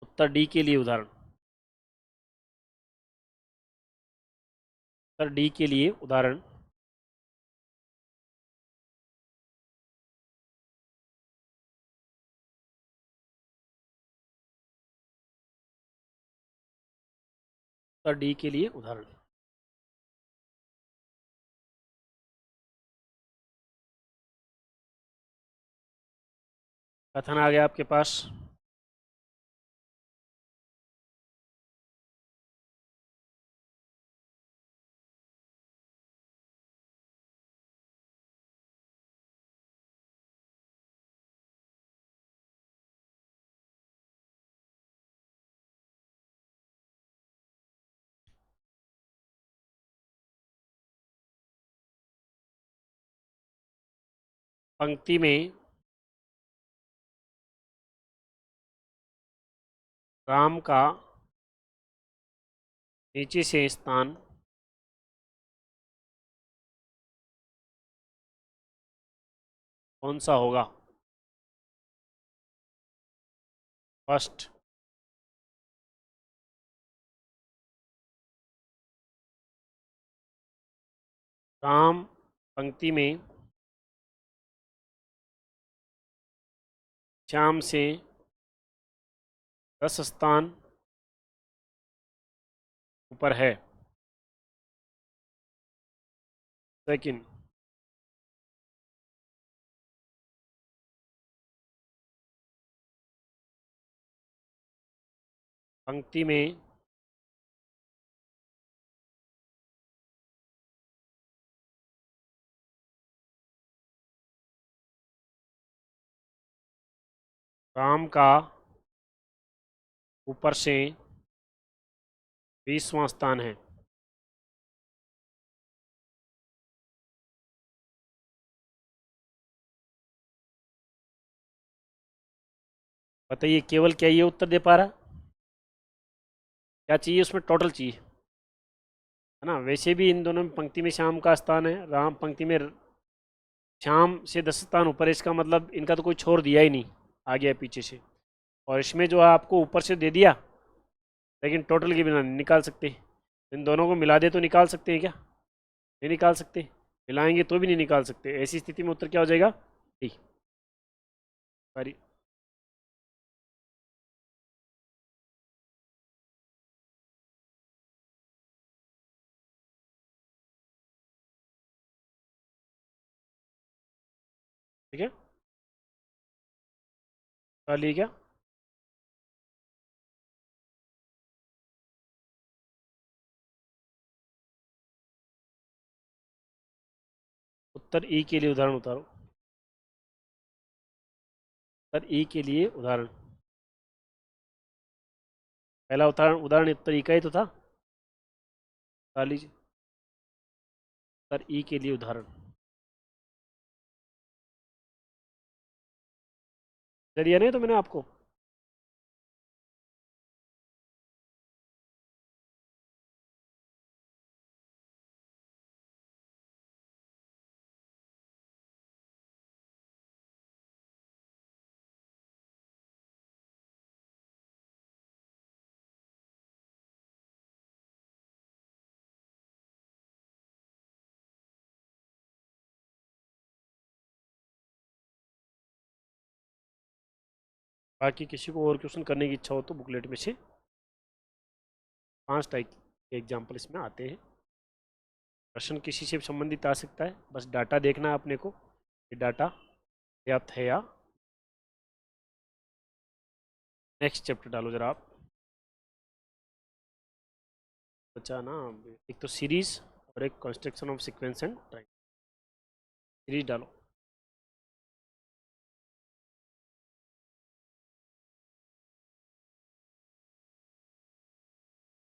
उत्तर डी के लिए उदाहरण। उत्तर डी के लिए उदाहरण। उत्तर डी के लिए उदाहरण। कथन आ गया आपके पास। पंक्ति में राम का नीचे से स्थान कौन सा होगा? फर्स्ट, राम पंक्ति में श्याम से 10 स्थान ऊपर है। सेकंड, पंक्ति में राम का ऊपर से 20वां स्थान है। बताइए केवल क्या ये उत्तर दे पा रहा? क्या चाहिए उसमें? टोटल चाहिए, है ना? वैसे भी इन दोनों में पंक्ति में श्याम का स्थान है, राम पंक्ति में श्याम से 10 स्थान ऊपर है, इसका मतलब इनका तो कोई छोड़ दिया ही नहीं, आ गया पीछे से। और इसमें जो आपको ऊपर से दे दिया, लेकिन टोटल के बिना नहीं निकाल सकते। इन दोनों को मिला दे तो निकाल सकते हैं क्या? नहीं निकाल सकते। मिलाएंगे तो भी नहीं निकाल सकते। ऐसी स्थिति में उत्तर क्या हो जाएगा? डी। सॉरी, ठीक है। खाली क्या? उत्तर ई के लिए उदाहरण उतारो। उत्तर ई के लिए उदाहरण, पहला उदाहरण उदाहरण उत्तर ई का ही तो था। खाली उत्तर ई के लिए उदाहरण दिया नहीं तो मैंने आपको। बाकी किसी को और क्वेश्चन करने की इच्छा हो तो बुकलेट में से 5 टाइप के एग्जाम्पल इसमें आते हैं। प्रश्न किसी से भी संबंधित आ सकता है, बस डाटा देखना है अपने को, ये डाटा पर्याप्त है या। नेक्स्ट चैप्टर डालो जरा आप। बचा ना एक तो सीरीज और एक construction of sequence and triangle. Series डालो।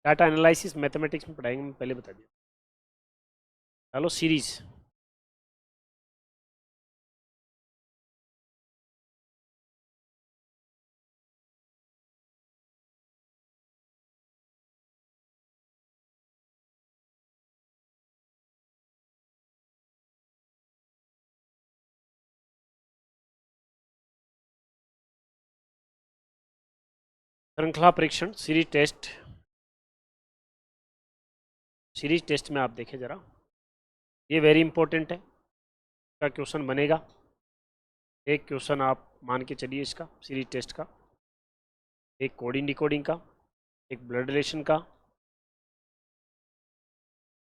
डाटा एनालिसिस मैथमेटिक्स में पढ़ाएंगे, मैं पहले बता दिया। डालो सीरीज। श्रृंखला परीक्षण सीरीज टेस्ट। सीरीज टेस्ट में आप देखें जरा, ये वेरी इंपॉर्टेंट है। इसका क्वेश्चन बनेगा, एक क्वेश्चन आप मान के चलिए इसका सीरीज टेस्ट का, एक कोडिंग डिकोडिंग का, एक ब्लड रिलेशन का,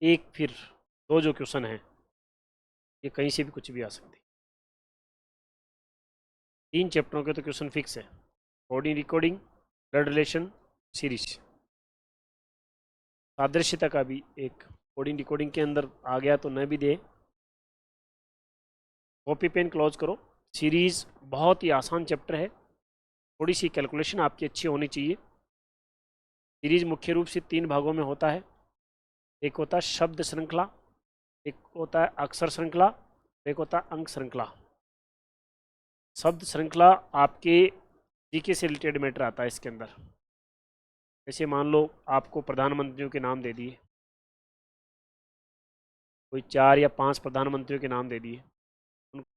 एक फिर दो जो क्वेश्चन हैं ये कहीं से भी कुछ भी आ सकते हैं। 3 चैप्टरों के तो क्वेश्चन फिक्स है, coding decoding, blood relation, series. सादृश्यता का भी एक कोडिंग डिकोडिंग के अंदर आ गया तो न भी दे। कॉपी पेन क्लोज करो। सीरीज बहुत ही आसान चैप्टर है, थोड़ी सी कैलकुलेशन आपकी अच्छी होनी चाहिए। सीरीज मुख्य रूप से 3 भागों में होता है। एक होता है शब्द श्रृंखला, एक होता है अक्षर श्रृंखला, एक होता है अंक श्रृंखला। शब्द श्रृंखला आपके जीके से रिलेटेड मैटर आता है इसके अंदर। जैसे मान लो आपको प्रधानमंत्रियों के नाम दे दिए, कोई 4 या 5 प्रधानमंत्रियों के नाम दे दिए,